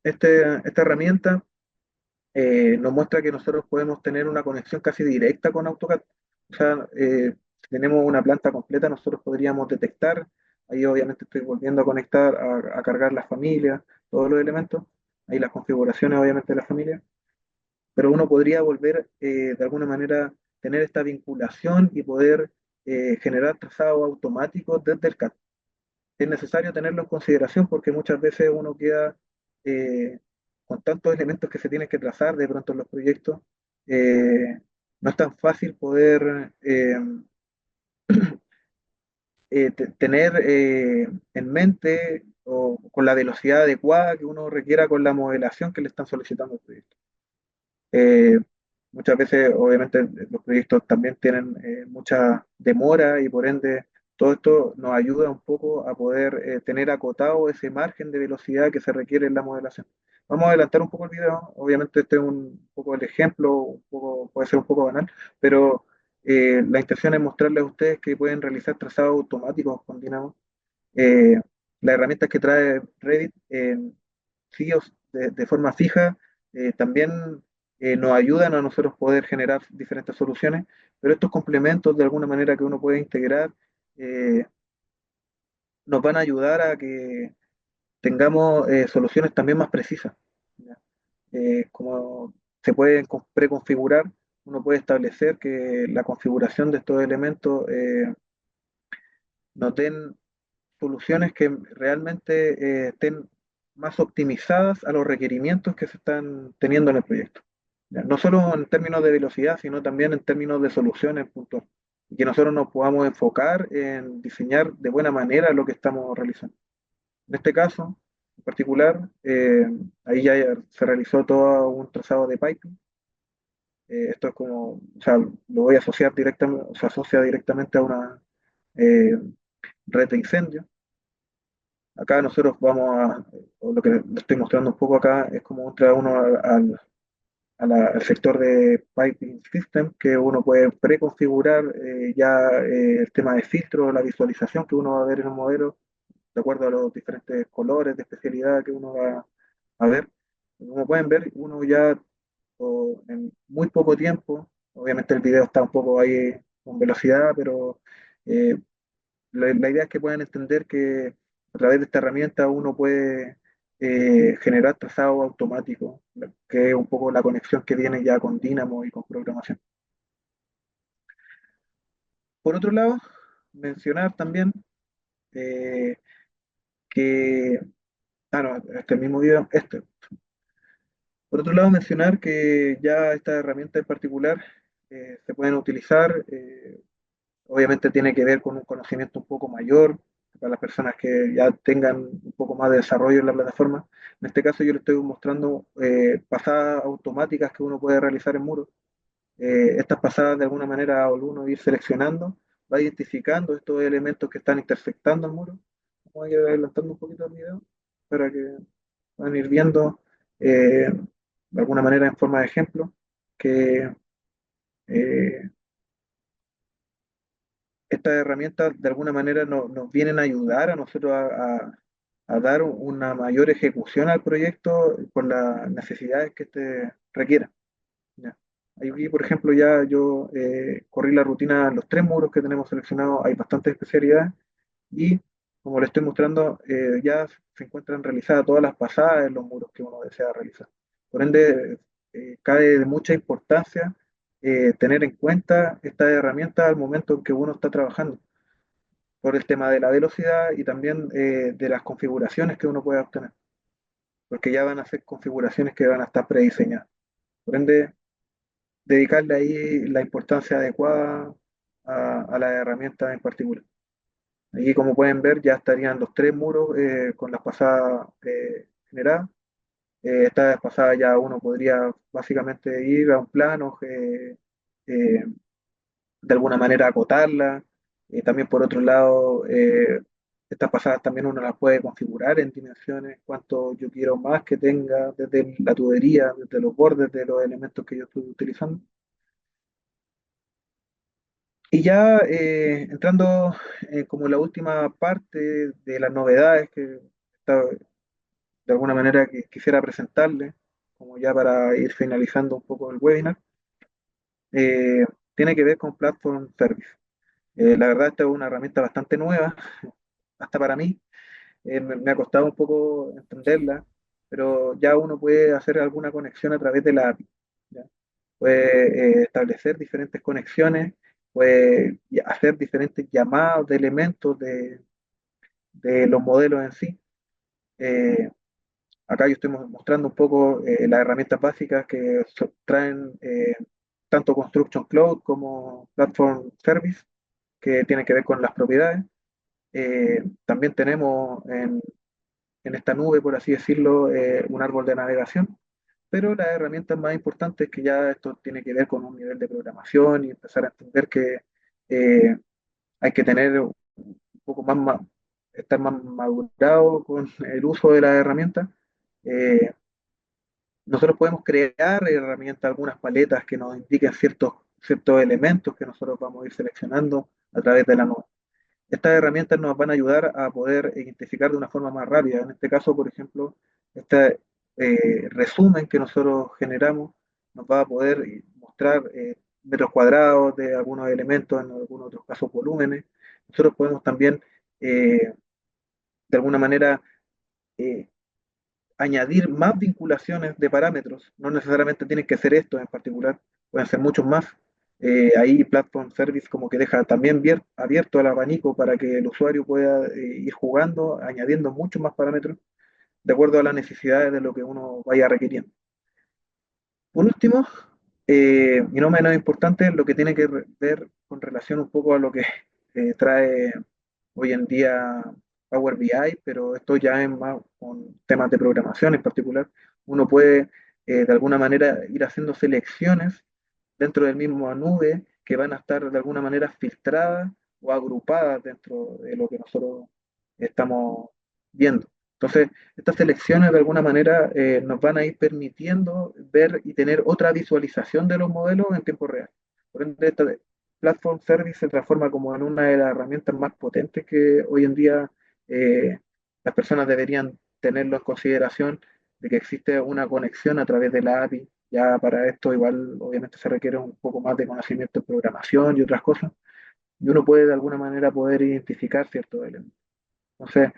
esta herramienta nos muestra que nosotros podemos tener una conexión casi directa con AutoCAD. O sea, si tenemos una planta completa, nosotros podríamos detectar, ahí obviamente estoy volviendo a conectar, a cargar las familias, todos los elementos, ahí las configuraciones obviamente de la familia, pero uno podría volver de alguna manera tener esta vinculación y poder generar trazados automáticos desde el CAD. Es necesario tenerlo en consideración porque muchas veces uno queda eh, con tantos elementos que se tienen que trazar de pronto en los proyectos. No es tan fácil poder tener en mente o con la velocidad adecuada que uno requiera con la modelación que le están solicitando al proyecto. Eh, Muchas veces, obviamente, los proyectos también tienen mucha demora y por ende todo esto nos ayuda un poco a poder tener acotado ese margen de velocidad que se requiere en la modelación. Vamos a adelantar un poco el video. Obviamente este es un poco el ejemplo, puede ser un poco banal, pero la intención es mostrarles a ustedes que pueden realizar trazados automáticos con Dynamo. Eh, las herramientas que trae Revit sí, de forma fija, también nos ayudan a nosotros poder generar diferentes soluciones, pero estos complementos de alguna manera que uno puede integrar eh, nos van a ayudar a que tengamos soluciones también más precisas. ¿Ya? Como se pueden preconfigurar, uno puede establecer que la configuración de estos elementos nos den soluciones que realmente estén más optimizadas a los requerimientos que se están teniendo en el proyecto. ¿Ya? No solo en términos de velocidad, sino también en términos de soluciones puntuales. Y que nosotros nos podamos enfocar en diseñar de buena manera lo que estamos realizando. En este caso, en particular, ahí ya se realizó todo un trazado de piping. Esto es como, o sea, lo voy a asociar directamente, se asocia directamente a una eh, red de incendio. Acá nosotros o lo que le estoy mostrando un poco acá es como entra uno al sector de Piping System, que uno puede preconfigurar ya el tema de filtro, la visualización que uno va a ver en un modelo, de acuerdo a los diferentes colores de especialidad que uno va a ver. Como pueden ver, uno ya en muy poco tiempo, obviamente el video está un poco ahí con velocidad, pero eh, la idea es que puedan entender que a través de esta herramienta uno puede generar trazado automático, que es un poco la conexión que viene ya con Dynamo y con programación. por otro lado, mencionar también eh, que, no, este mismo video, por otro lado, mencionar que ya estas herramientas en particular se pueden utilizar, obviamente tiene que ver con un conocimiento un poco mayor para las personas que ya tengan un poco más de desarrollo en la plataforma. En este caso yo le estoy mostrando pasadas automáticas que uno puede realizar en Muro. Estas pasadas de alguna manera al uno ir seleccionando, va identificando estos elementos que están intersectando el muro. Voy a ir adelantando un poquito el video para que puedan ir viendo de alguna manera en forma de ejemplo que eh, estas herramientas de alguna manera nos vienen a ayudar a nosotros a dar una mayor ejecución al proyecto con las necesidades que este requiera. Ya. Ahí, por ejemplo, ya yo corrí la rutina, los tres muros que tenemos seleccionados, hay bastantes especialidades y como le estoy mostrando, ya se encuentran realizadas todas las pasadas en los muros que uno desea realizar. Por ende, cae de mucha importancia tener en cuenta estas herramientas al momento en que uno está trabajando, por el tema de la velocidad y también de las configuraciones que uno puede obtener, porque ya van a ser configuraciones que van a estar prediseñadas. Por ende, dedicarle ahí la importancia adecuada a la herramienta en particular. Aquí, como pueden ver, ya estarían los tres muros con las pasadas generadas. Esta pasada ya uno podría básicamente ir a un plano, eh, de alguna manera acotarla. También por otro lado, estas pasadas también uno las puede configurar en dimensiones, cuánto yo quiero más que tenga desde la tubería, desde los bordes de los elementos que yo estoy utilizando. Y ya entrando como la última parte de las novedades que de alguna manera que quisiera presentarle, como ya para ir finalizando un poco el webinar, eh, tiene que ver con Platform Service. La verdad, esta es una herramienta bastante nueva, hasta para mí. Me ha costado un poco entenderla, pero ya uno puede hacer alguna conexión a través de la API. ¿Ya? Puede establecer diferentes conexiones, puede hacer diferentes llamados de elementos de los modelos en sí. Eh, Acá yo estoy mostrando un poco las herramientas básicas que traen tanto Construction Cloud como Platform Service, que tienen que ver con las propiedades. También tenemos en esta nube, por así decirlo, un árbol de navegación, pero las herramientas más importantes que ya esto tiene que ver con un nivel de programación y empezar a entender que eh, hay que tener un poco estar más madurado con el uso de las herramientas. Eh, Nosotros podemos crear herramientas, algunas paletas que nos indiquen ciertos elementos que nosotros vamos a ir seleccionando a través de la nube. Estas herramientas nos van a ayudar a poder identificar de una forma más rápida. En este caso, por ejemplo, este resumen que nosotros generamos nos va a poder mostrar metros cuadrados de algunos elementos, en algunos otros casos volúmenes. Nosotros podemos también, de alguna manera, eh, añadir más vinculaciones de parámetros. No necesariamente tienen que ser estos en particular, pueden ser muchos más. Ahí Platform Service como que deja también abierto el abanico para que el usuario pueda ir jugando, añadiendo muchos más parámetros de acuerdo a las necesidades de lo que uno vaya requiriendo. Por último, y no menos importante, lo que tiene que ver con relación un poco a lo que trae hoy en día Power BI, pero esto ya es más con temas de programación en particular. Uno puede de alguna manera ir haciendo selecciones dentro del mismo nube que van a estar de alguna manera filtradas o agrupadas dentro de lo que nosotros estamos viendo. Entonces, estas selecciones de alguna manera nos van a ir permitiendo ver y tener otra visualización de los modelos en tiempo real. Por ende, esta Platform Service se transforma como en una de las herramientas más potentes que hoy en día las personas deberían tenerlo en consideración, de que existe una conexión a través de la API. Ya para esto igual obviamente se requiere un poco más de conocimiento de programación y otras cosas, y uno puede de alguna manera poder identificar ciertos elementos. Entonces,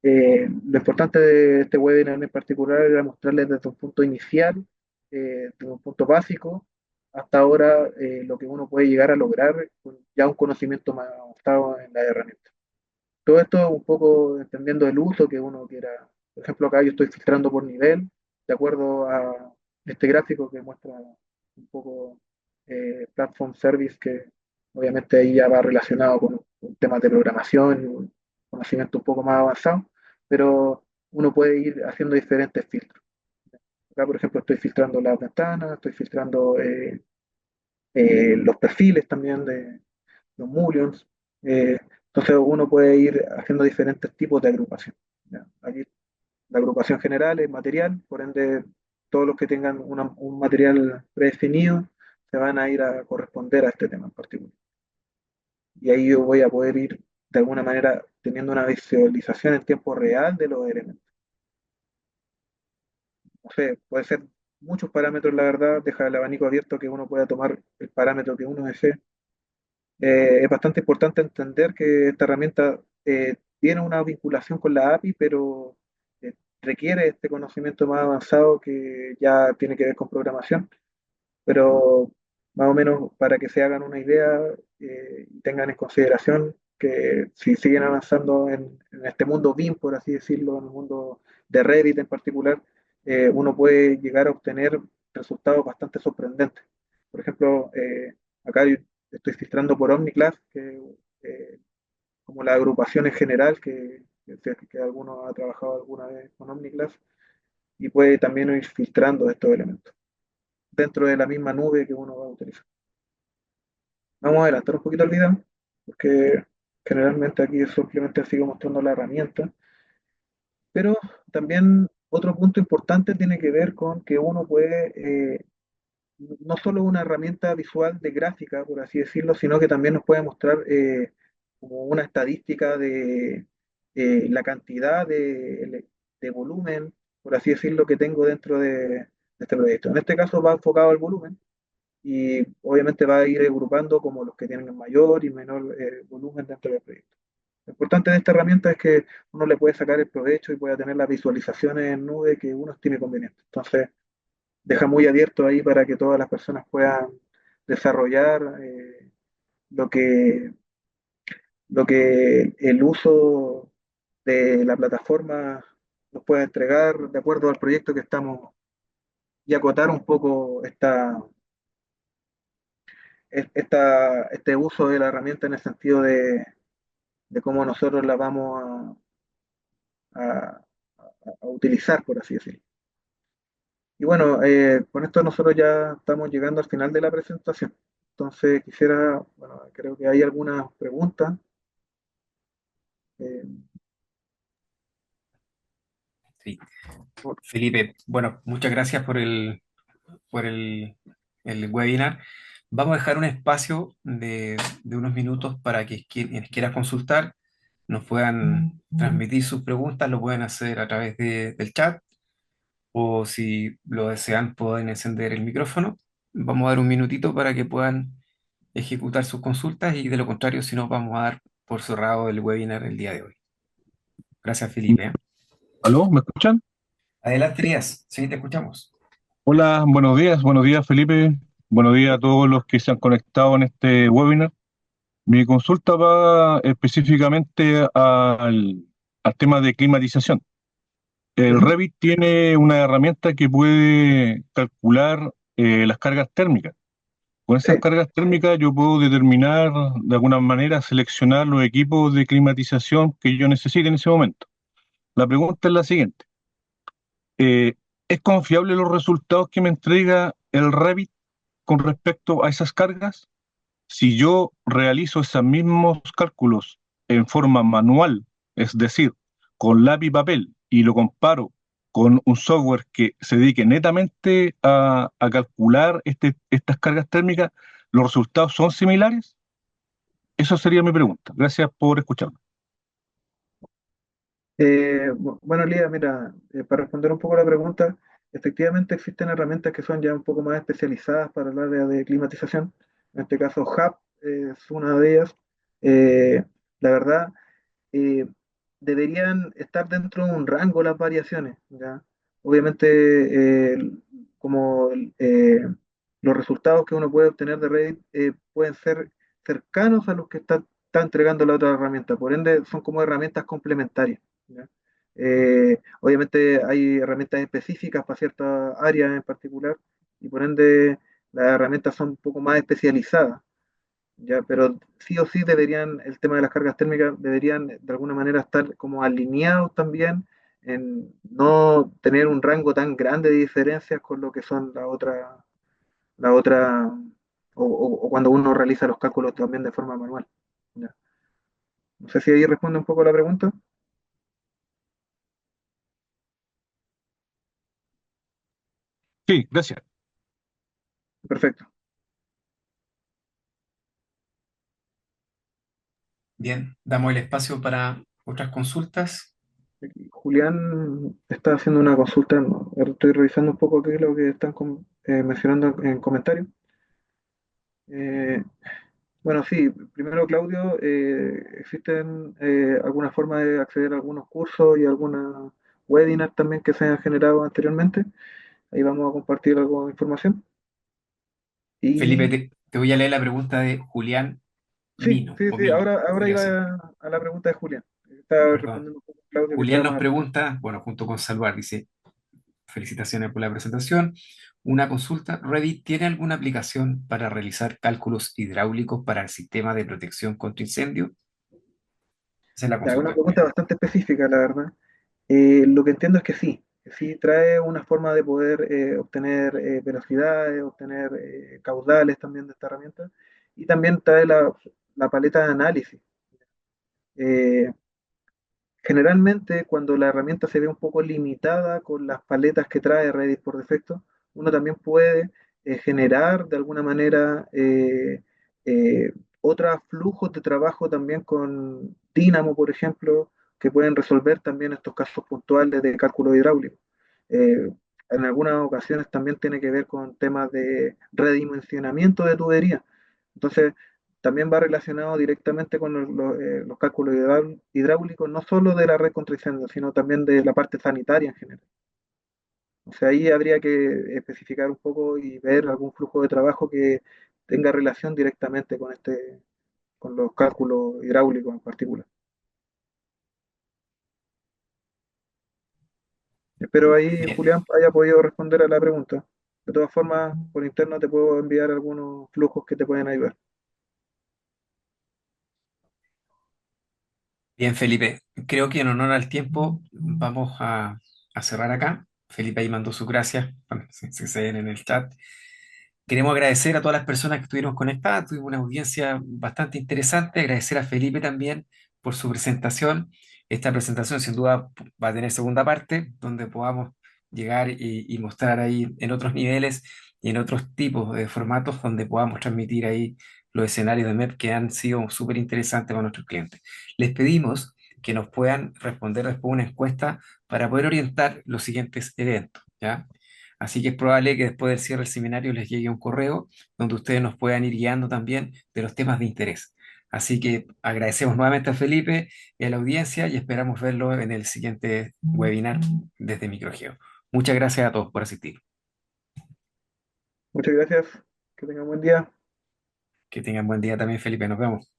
lo importante de este webinar en particular era mostrarles desde un punto inicial, desde un punto básico, hasta ahora lo que uno puede llegar a lograr con ya un conocimiento más avanzado en la herramienta. Todo esto un poco entendiendo el uso que uno quiera. Por ejemplo, acá yo estoy filtrando por nivel, de acuerdo a este gráfico que muestra un poco Platform Service, que obviamente ahí ya va relacionado con temas de programación y un conocimiento un poco más avanzado, pero uno puede ir haciendo diferentes filtros. Acá, por ejemplo, estoy filtrando las ventanas, estoy filtrando los perfiles también de los mullions. Entonces uno puede ir haciendo diferentes tipos de agrupación. ¿Ya? Aquí la agrupación general es material, por ende todos los que tengan un material predefinido se van a ir a corresponder a este tema en particular. Y ahí yo voy a poder ir de alguna manera teniendo una visualización en tiempo real de los elementos. No sé, puede ser muchos parámetros, la verdad, deja el abanico abierto que uno pueda tomar el parámetro que uno desee. Es bastante importante entender que esta herramienta tiene una vinculación con la API, pero requiere este conocimiento más avanzado que ya tiene que ver con programación. Pero más o menos para que se hagan una idea y tengan en consideración que si siguen avanzando en este mundo BIM, por así decirlo, en el mundo de Revit en particular, uno puede llegar a obtener resultados bastante sorprendentes. Por ejemplo, acá yo estoy filtrando por OmniClass, que eh, como la agrupación en general, que alguno ha trabajado alguna vez con OmniClass, y puede también ir filtrando estos elementos dentro de la misma nube que uno va a utilizar. Vamos a adelantar un poquito el video, porque generalmente aquí simplemente sigo mostrando la herramienta, pero también otro punto importante tiene que ver con que uno puede, no solo una herramienta visual de gráfica, por así decirlo, sino que también nos puede mostrar como una estadística de la cantidad de volumen, por así decirlo, que tengo dentro de este proyecto. En este caso va enfocado al volumen y obviamente va a ir agrupando como los que tienen mayor y menor volumen dentro del proyecto. Lo importante de esta herramienta es que uno le puede sacar el provecho y pueda tener las visualizaciones en nube que uno estime conveniente. Entonces, deja muy abierto ahí para que todas las personas puedan desarrollar lo que, lo que el uso de la plataforma nos pueda entregar de acuerdo al proyecto que estamos y acotar un poco este uso de la herramienta en el sentido de cómo nosotros la vamos a, a utilizar, por así decirlo. Y bueno, con esto nosotros ya estamos llegando al final de la presentación. Entonces quisiera, bueno, creo que hay algunas preguntas. Eh, Sí. Felipe, bueno, muchas gracias por el webinar. Vamos a dejar un espacio de unos minutos para que quienes quieran consultar nos puedan transmitir sus preguntas, lo pueden hacer a través del chat o si lo desean pueden encender el micrófono. Vamos a dar un minutito para que puedan ejecutar sus consultas y de lo contrario, si no, vamos a dar por cerrado el webinar el día de hoy. Gracias, Felipe, ¿eh? ¿Aló? ¿Me escuchan? Adelante, Elías. Sí, te escuchamos. Hola, buenos días Felipe, buenos días a todos los que se han conectado en este webinar. Mi consulta va específicamente al tema de climatización. El Ujú. Revit tiene una herramienta que puede calcular las cargas térmicas. Con esas Sí. cargas térmicas yo puedo determinar, de alguna manera, seleccionar los equipos de climatización que yo necesite en ese momento. La pregunta es la siguiente. Eh, ¿Es confiable los resultados que me entrega el Revit con respecto a esas cargas? Si yo realizo esos mismos cálculos en forma manual, es decir, con lápiz y papel, y lo comparo con un software que se dedique netamente a calcular estas cargas térmicas, ¿los resultados son similares? Esa sería mi pregunta. Gracias por escucharme. Bueno, Lía, mira, para responder un poco la pregunta, efectivamente existen herramientas que son ya un poco más especializadas para el área de climatización. En este caso, Hub es una de ellas. Eh, la verdad, eh, deberían estar dentro de un rango las variaciones, ¿ya? Obviamente, como los resultados que uno puede obtener de Reddit pueden ser cercanos a los que está entregando la otra herramienta. Por ende, son como herramientas complementarias. ¿Ya? Obviamente hay herramientas específicas para ciertas áreas en particular y por ende las herramientas son un poco más especializadas. ¿Ya? Pero sí o sí deberían, el tema de las cargas térmicas deberían de alguna manera estar como alineados también en no tener un rango tan grande de diferencias con lo que son la otra, o cuando uno realiza los cálculos también de forma manual. ¿Ya? No sé si ahí responde un poco la pregunta. Sí, gracias. Perfecto. Bien, damos el espacio para otras consultas. Julián está haciendo una consulta, ¿no? Estoy revisando un poco qué es lo que están mencionando en comentarios. Eh, bueno, sí, primero Claudio, ¿existen alguna forma de acceder a algunos cursos y alguna webinar también que se han generado anteriormente? Ahí vamos a compartir algo de información. Felipe, Y te voy a leer la pregunta de Julián sí, Mino, sí, o sí, Mino, ahora podría ser. iba a la pregunta de Julián. Estaba Perdón. respondiendo un poco a Claudio que Julián estaba nos más arriba. pregunta, bueno, junto con Salvar, dice, felicitaciones por la presentación. Una consulta, ¿Revit tiene alguna aplicación para realizar cálculos hidráulicos para el sistema de protección contra incendio? Esa es la Ya, una consulta, pregunta Julián. bastante específica, la verdad. Lo que entiendo es que sí trae una forma de poder obtener velocidades, obtener caudales también de esta herramienta, y también trae la paleta de análisis. Eh, Generalmente, cuando la herramienta se ve un poco limitada con las paletas que trae Redis por defecto, uno también puede generar de alguna manera eh, otros flujos de trabajo también con Dynamo, por ejemplo, que pueden resolver también estos casos puntuales de cálculo hidráulico. Eh, en algunas ocasiones también tiene que ver con temas de redimensionamiento de tubería. Entonces, también va relacionado directamente con los cálculos hidráulicos, no solo de la red contra incendios, sino también de la parte sanitaria en general. O sea, ahí habría que especificar un poco y ver algún flujo de trabajo que tenga relación directamente con los cálculos hidráulicos en particular. Espero ahí, Bien, Julián, haya podido responder a la pregunta. De todas formas, por interno te puedo enviar algunos flujos que te pueden ayudar. bien, Felipe. Creo que en honor al tiempo vamos a cerrar acá. Felipe ahí mandó sus gracias, bueno, se ven en el chat. Queremos agradecer a todas las personas que estuvieron conectadas, tuvimos una audiencia bastante interesante, agradecer a Felipe también por su presentación. Esta presentación sin duda va a tener segunda parte, donde podamos llegar y mostrar ahí en otros niveles y en otros tipos de formatos, donde podamos transmitir ahí los escenarios de MEP que han sido súper interesantes para nuestros clientes. Les pedimos que nos puedan responder después una encuesta para poder orientar los siguientes eventos, ¿ya? Así que es probable que después del cierre del seminario les llegue un correo donde ustedes nos puedan ir guiando también de los temas de interés. Así que agradecemos nuevamente a Felipe y a la audiencia y esperamos verlo en el siguiente webinar desde Microgeo. Muchas gracias a todos por asistir. Muchas gracias, que tengan buen día. Que tengan buen día también, Felipe. Nos vemos.